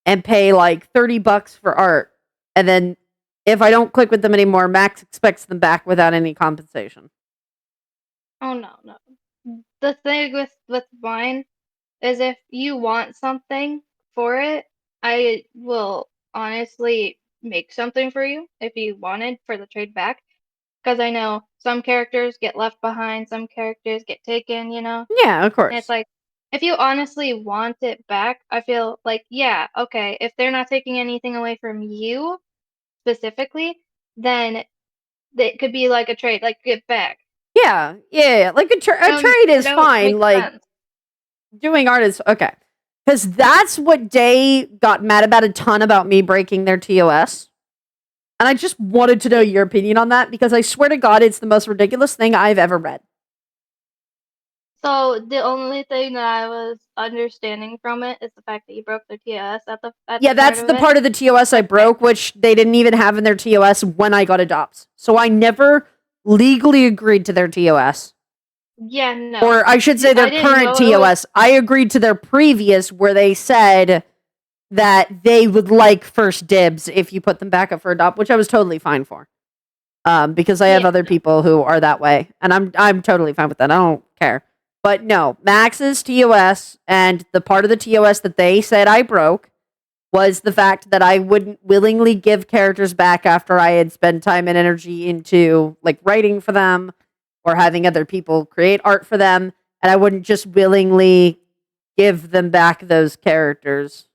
and pay $30 for art, and then if I don't click with them anymore, Max expects them back without any compensation. Oh no. The thing with mine is if you want something for it, I will honestly make something for you if you wanted for the trade back. Because I know some characters get left behind, some characters get taken, Yeah, of course. And it's if you honestly want it back, I feel yeah, okay, if they're not taking anything away from you specifically, then it could be a trade, get back. Yeah. A trade is fine. Doing art is okay. Because that's what Day got mad about a ton about me breaking their TOS. And I just wanted to know your opinion on that, because I swear to God, it's the most ridiculous thing I've ever read. So the only thing that I was understanding from it is the fact that you broke their TOS that's the part of the TOS I broke, which they didn't even have in their TOS when I got adopts. So I never legally agreed to their TOS. Yeah, no. Or I should say their current TOS. I agreed to their previous, where they said that they would like first dibs if you put them back up for adopt, which I was totally fine for. Because I have other people who are that way, and I'm totally fine with that. I don't care. But no, Max's TOS and the part of the TOS that they said I broke was the fact that I wouldn't willingly give characters back after I had spent time and energy into writing for them or having other people create art for them, and I wouldn't just willingly give them back those characters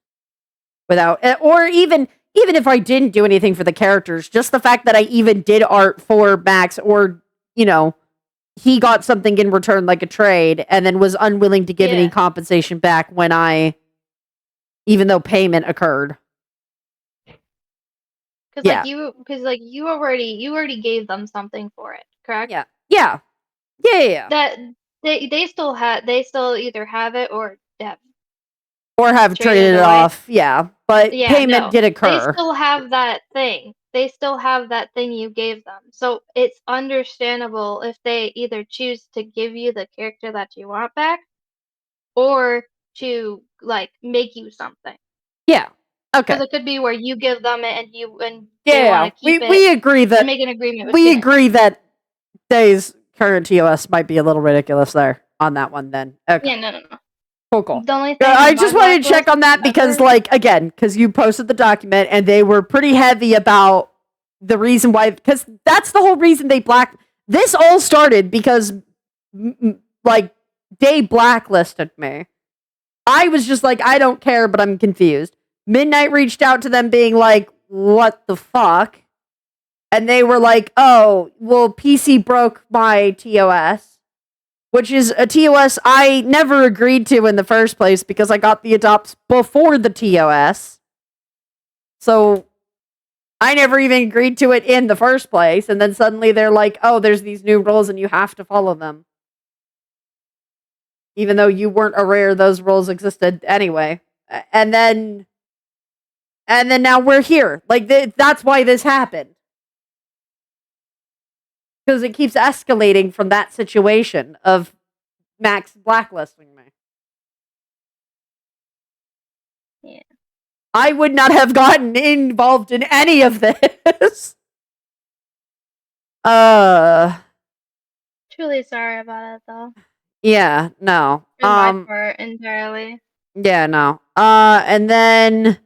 without, or even if I didn't do anything for the characters, just the fact that I even did art for Max, or he got something in return like a trade and then was unwilling to give any compensation back even though payment occurred. Because you already gave them something for it, correct? Yeah. That they still either have it or have traded it off. Yeah, but payment did occur. They still have that thing. They still have that thing you gave them. So it's understandable if they either choose to give you the character that you want back, or to make you something. Yeah. Okay. Because it could be where you give them it and they want to keep it. We agree that make an agreement with we agree that Day's current TOS might be a little ridiculous there on that one. Then okay. Yeah, no. Cool. The only thing I just wanted to check on that because, because you posted the document and they were pretty heavy about the reason why, because that's the whole reason this all started because like Day blacklisted me. I was just like, I don't care, but I'm confused. Midnight reached out to them being like, what the fuck? And they were like, oh, well, PC broke my TOS, which is a TOS I never agreed to in the first place because I got the adopts before the TOS. So I never even agreed to it in the first place. And then suddenly they're like, oh, there's these new rules and you have to follow them. Even though you weren't aware those rules existed anyway. And then now we're here. Like, that's why this happened. Because it keeps escalating from that situation of Max blacklisting me. Yeah. I would not have gotten involved in any of this. Truly sorry about it, though. Yeah, no. On my part, entirely. Yeah, no. And then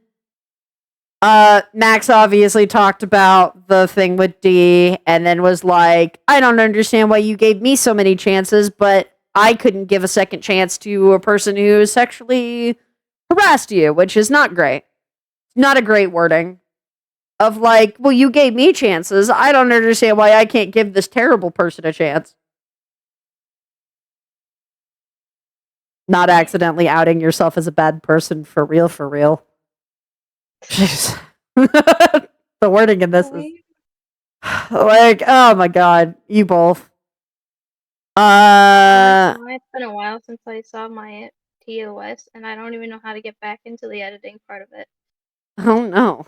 Max obviously talked about the thing with D and then was like, I don't understand why you gave me so many chances, but I couldn't give a second chance to a person who sexually harassed you, which is not great. Not a great wording. Of like, well, you gave me chances. I don't understand why I can't give this terrible person a chance. Not accidentally outing yourself as a bad person for real, for real. Jeez. The wording in this is like, oh my god, you both. It's been a while since I saw my TOS, and I don't even know how to get back into the editing part of it. Oh no.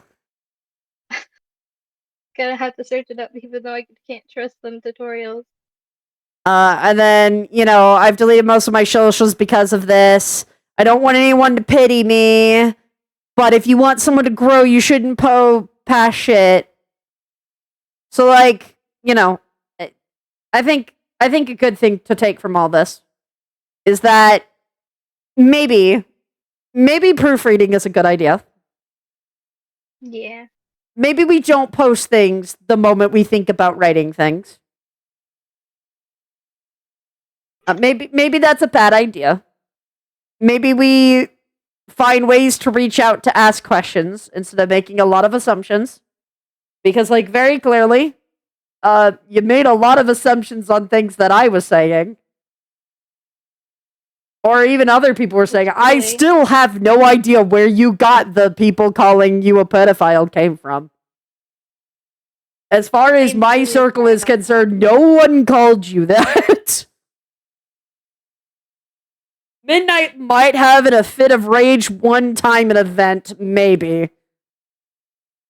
Gonna have to search it up, even though I can't trust them tutorials. And then, I've deleted most of my socials because of this. I don't want anyone to pity me. But if you want someone to grow, you shouldn't past shit. So, like, I think a good thing to take from all this is that maybe proofreading is a good idea. Yeah. Maybe we don't post things the moment we think about writing things. Maybe that's a bad idea. Maybe we find ways to reach out to ask questions instead of making a lot of assumptions. Because, like, very clearly, you made a lot of assumptions on things that I was saying. Or even other people were saying. I still have no idea where you got the people calling you a pedophile came from. As far as my circle is concerned, no one called you that. Midnight might have in a fit of rage one time in an event, maybe.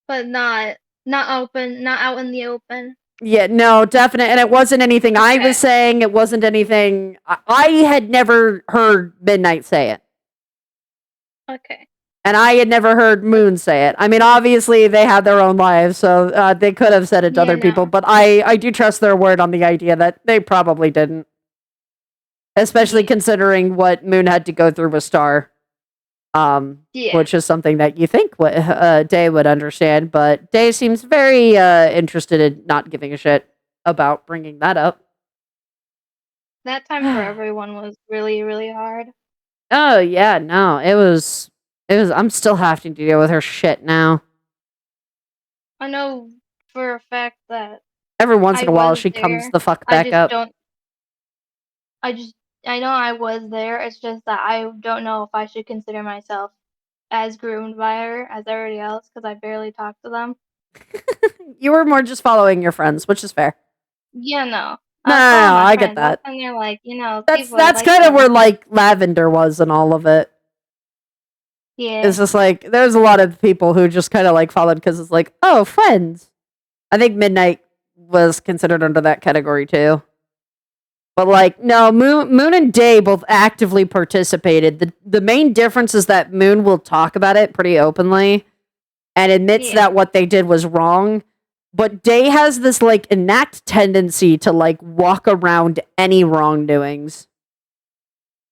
But not open, not out in the open. Yeah, no, definitely. And it wasn't anything I was saying. It wasn't anything. I had never heard Midnight say it. Okay. And I had never heard Moon say it. I mean, obviously, they had their own lives, so they could have said it to other people. But I do trust their word on the idea that they probably didn't. Especially considering what Moon had to go through with Star. Which is something that you think Day would understand, but Day seems very interested in not giving a shit about bringing that up. That time for everyone was really, really hard. Oh yeah, no, it was. I'm still having to deal with her shit now. I know for a fact that every once in a while she comes the fuck back up. I know I was there. It's just that I don't know if I should consider myself as groomed by her as everybody else because I barely talk to them. You were more just following your friends, which is fair. Yeah, no. No, I get that. And they're like, that's kind of where like Lavender was and all of it. Yeah. It's just like there's a lot of people who just kind of like followed because it's like, oh, friends. I think Midnight was considered under that category too. But like, no, Moon and Day both actively participated. The main difference is that Moon will talk about it pretty openly and admits that what they did was wrong. But Day has this like innate tendency to like walk around any wrongdoings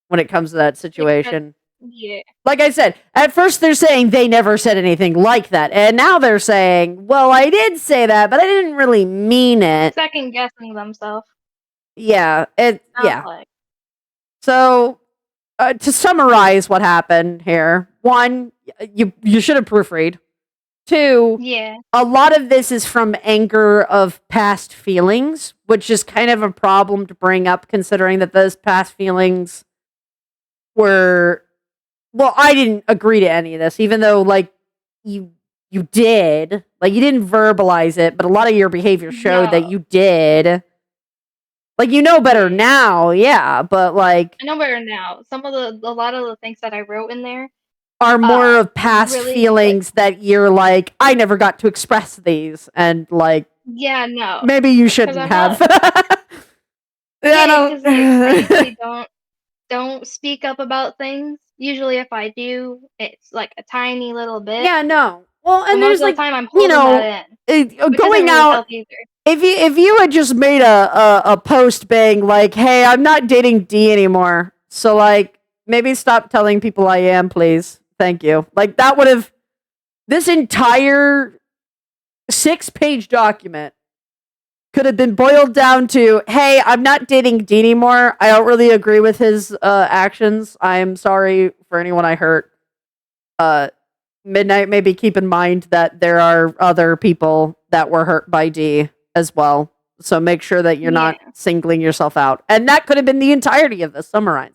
when it comes to that situation. Yeah. Like I said, at first they're saying they never said anything like that. And now they're saying, well, I did say that, but I didn't really mean it. Second guessing themselves. Yeah. Sounds Yeah. like. So to summarize what happened here, one, you should have proofread. Two, Yeah. a lot of this is from anger of past feelings, which is kind of a problem to bring up considering that those past feelings were, well, I didn't agree to any of this, even though like you did. Like you didn't verbalize it, but a lot of your behavior showed that No. you did. Like you know better Yeah. now, yeah, but like I know better now. A lot of the things that I wrote in there, are more of past really like. feelings that you're like, I never got to express these, and like Yeah, no, maybe you because shouldn't I'm have. not. I Yeah, because like I don't. usually don't speak up about things. Usually, if I do, it's like a tiny little bit. Yeah, no. Well, But and most there's of the like, time, I'm you holding know, that in, which isn't going really out. healthy either. If you had just made a post being like, "Hey, I'm not dating D anymore," so like maybe stop telling people I am, please. Thank you. Like that would have this entire 6-page document could have been boiled down to, "Hey, I'm not dating D anymore. I don't really agree with his actions. I'm sorry for anyone I hurt." Midnight, maybe keep in mind that there are other people that were hurt by D as well. So make sure that you're Yeah, not singling yourself out. And that could have been the entirety of this summarized.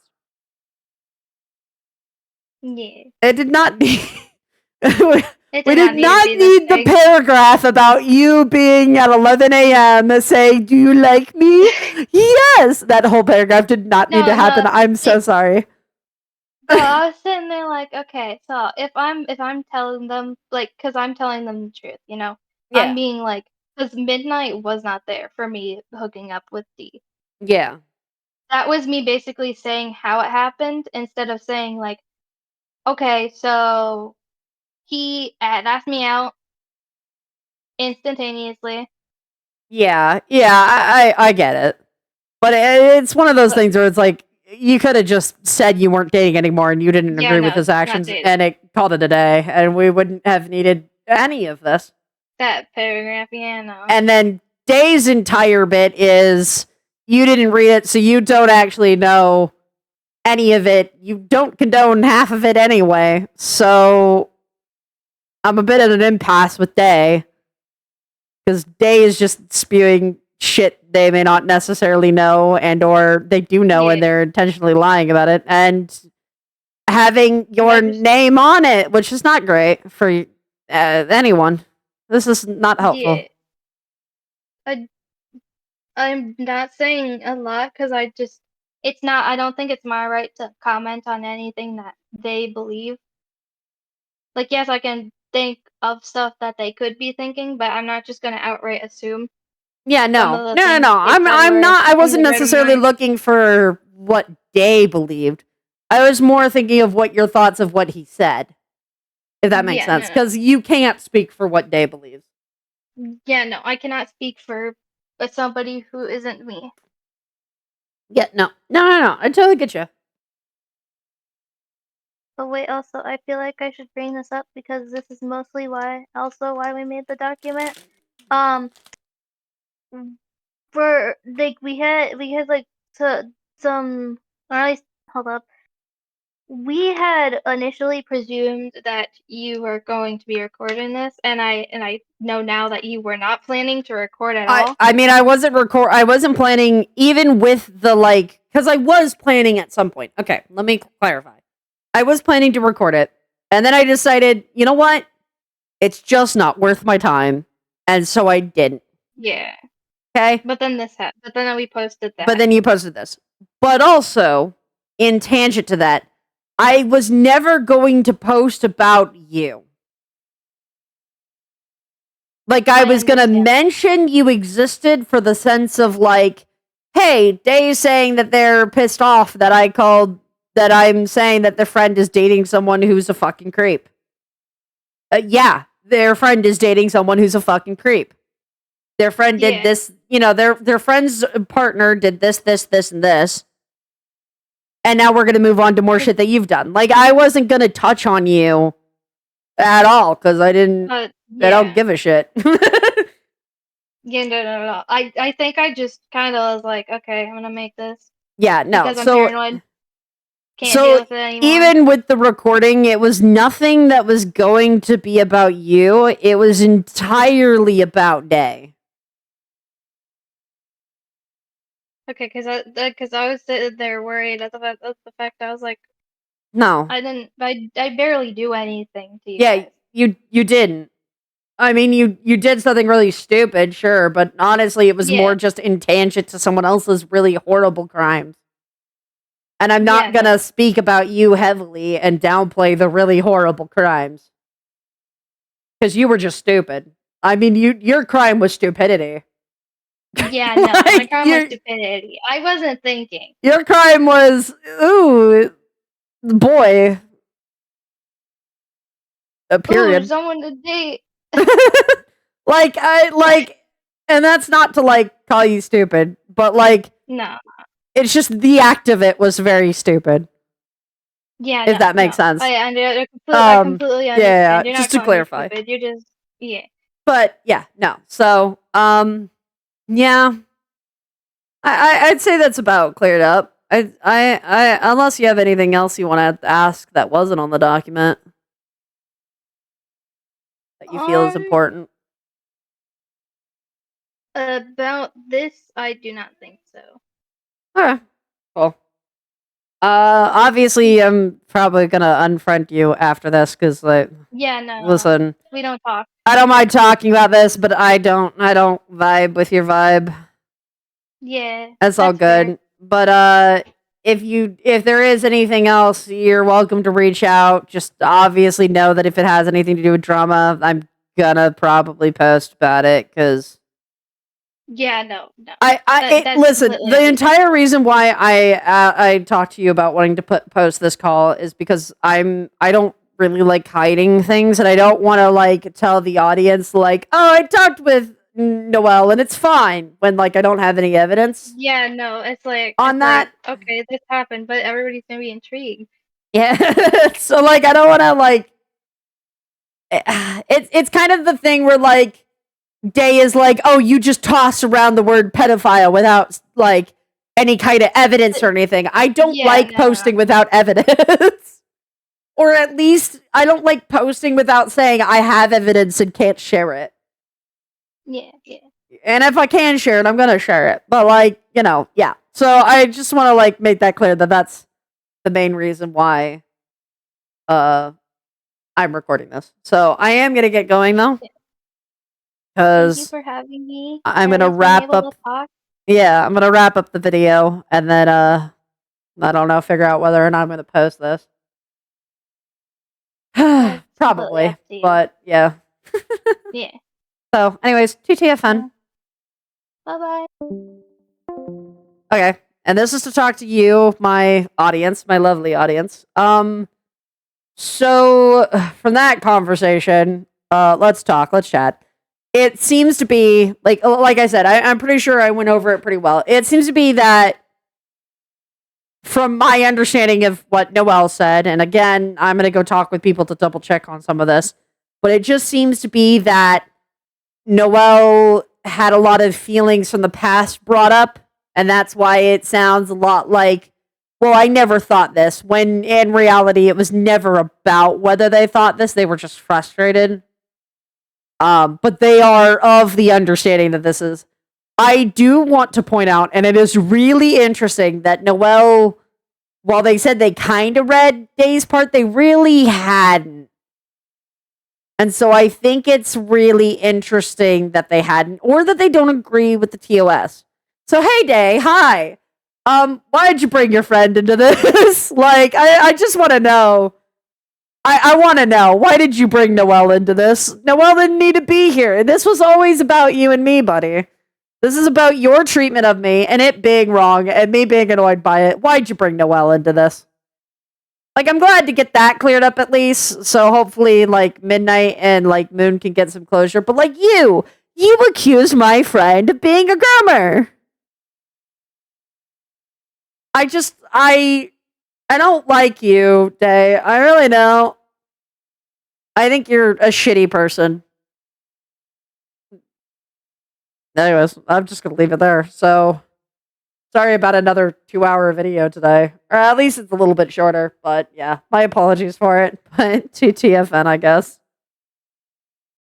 yeah. It did not need. It We did did not need to not be this need the big. paragraph about you being at 11 a.m. saying, "Do you like me?" Yes! That whole paragraph did not need to No, happen. I'm so it, sorry. no. I was sitting there like, okay, so if I'm telling them like, cause I'm telling them the truth, I'm Yeah. being like, cause midnight was not there for me hooking up with D. Yeah. That was me basically saying how it happened instead of saying like, okay, so he asked me out instantaneously, Yeah. Yeah. I get it. But it's one of those but things where it's like you could have just said you weren't dating anymore and you didn't yeah, agree with no, his not actions dating. and it called it a day and we wouldn't have needed any of this. That paragraph, yeah, no. And then Day's entire bit is you didn't read it, so you don't actually know any of it. You don't condone half of it anyway. So I'm a bit at an impasse with Day because Day is just spewing shit they may not necessarily know and or they do know Yeah, and they're intentionally lying about it and having and your name on it, which is not great for anyone. This is not helpful. yeah, I I'm not saying a lot because it's not. I don't think it's my right to comment on anything that they believe. Like, yes, I can think of stuff that they could be thinking, but I'm not just gonna outright assume Yeah, some of no, the no, no, things no. they said I'm were not. I in wasn't the right of necessarily mind. looking for what Day believed. I was more thinking of what your thoughts of what he said, if that makes Yeah, sense, because you can't speak for what Day believes. yeah, no, I cannot speak for somebody who isn't me. Yeah, no, no, no, no. I totally get you. But wait, also, I feel like I should bring this up because this is mostly why we made the document. Um, for like we had like some, or at least hold up. We had initially presumed that you were going to be recording this, and I know now that you were not planning to record at all. I mean, I wasn't planning even with the like, because I was planning at some point. Okay, let me clarify. I was planning to record it, and then I decided, you know what? It's just not worth my time, and so I didn't. Yeah, Okay. but then we posted But that. then you posted this. But also, in tangent to that, I was never going to post about you. Like, I I was going to understand. mention you existed for the sense of, like, hey, Day's saying that they're pissed off that I'm saying that their friend is dating someone who's a fucking creep. Yeah, their friend is dating someone who's a fucking creep. Their friend did Yeah, this, their friend's partner did this, and this. and now we're gonna move on to more shit that you've done. Like, I wasn't gonna touch on you at all because I don't give a shit. Yeah, no. I think I just kind of was like, okay, I'm gonna make this Yeah, no. because I'm paranoid. Can't deal So with it anymore. even with the recording, it was nothing that was going to be about you. It was entirely about Day. Okay, because I was sitting there worried at the fact I was like, No. I barely do anything to you Yeah, guys. you didn't. I mean, you did something really stupid, sure, but honestly, it was more just in tangent to someone else's really horrible crimes. And I'm not gonna speak about you heavily and downplay the really horrible crimes. Because you were just stupid. I mean, your crime was stupidity. Yeah, no, my crime was stupidity. I wasn't thinking. Your crime was, ooh, boy. A period. Ooh, someone to date. And that's not to like call you stupid, but like, no, it's just the act of it was very stupid. Yeah, if that makes sense. I completely understand. Yeah, You're just not to clarify. Stupid. You're just But yeah, no. So yeah, I'd say that's about cleared up. I unless you have anything else you want to ask that wasn't on the document that you feel is important. About this, I do not think so. Alright, cool. Obviously, I'm probably gonna unfriend you after this because, like, yeah, no, listen, we don't talk. I don't mind talking about this, but I don't vibe with your vibe. Yeah, that's all good. Fair. But if there is anything else, you're welcome to reach out. Just obviously know that if it has anything to do with drama, I'm gonna probably post about it because. Yeah, no. Listen. The entire reason why I talked to you about wanting to post this call is because I don't really like hiding things, and I don't want to like tell the audience like, oh, I talked with Noelle and it's fine when like I don't have any evidence. Yeah, no, it's like on that. Like, okay, this happened, but everybody's gonna be intrigued. Yeah, so like I don't want to like. It's kind of the thing where like. Day is like, oh, you just toss around the word pedophile without like any kind of evidence or anything. I don't like posting without evidence. Or at least I don't like posting without saying I have evidence and can't share it. Yeah. And if I can share it, I'm going to share it. But like, yeah. So I just want to like make that clear that that's the main reason why I'm recording this. So I am going to get going though. Thank you for having me. I'm gonna wrap up. Yeah, I'm gonna wrap up the video and then I don't know, figure out whether or not I'm gonna post this. Probably, but yeah. Yeah. So, anyways, TTFN. Bye bye. Okay, and this is to talk to you, my audience, my lovely audience. So from that conversation, let's chat. It seems to be, like I said, I'm pretty sure I went over it pretty well. It seems to be that, from my understanding of what Noelle said, and again, I'm going to go talk with people to double check on some of this, but it just seems to be that Noelle had a lot of feelings from the past brought up, and that's why it sounds a lot like, well, I never thought this, when in reality, it was never about whether they thought this, they were just frustrated. But they are of the understanding that this is. I do want to point out, and it is really interesting that Noelle, while they said they kind of read Day's part, they really hadn't. And so I think it's really interesting that they hadn't, or that they don't agree with the TOS. So hey, Day, hi. Why'd you bring your friend into this? Like, I just want to know. I want to know, why did you bring Noelle into this? Noelle didn't need to be here. This was always about you and me, buddy. This is about your treatment of me and it being wrong and me being annoyed by it. Why'd you bring Noelle into this? Like, I'm glad to get that cleared up at least. So hopefully, like, Midnight and, like, Moon can get some closure. But, like, you accused my friend of being a groomer. I don't like you, Day. I really don't. I think you're a shitty person. Anyways, I'm just gonna leave it there. So sorry about another 2-hour video today. Or at least it's a little bit shorter, but yeah, my apologies for it. But to TFN, I guess.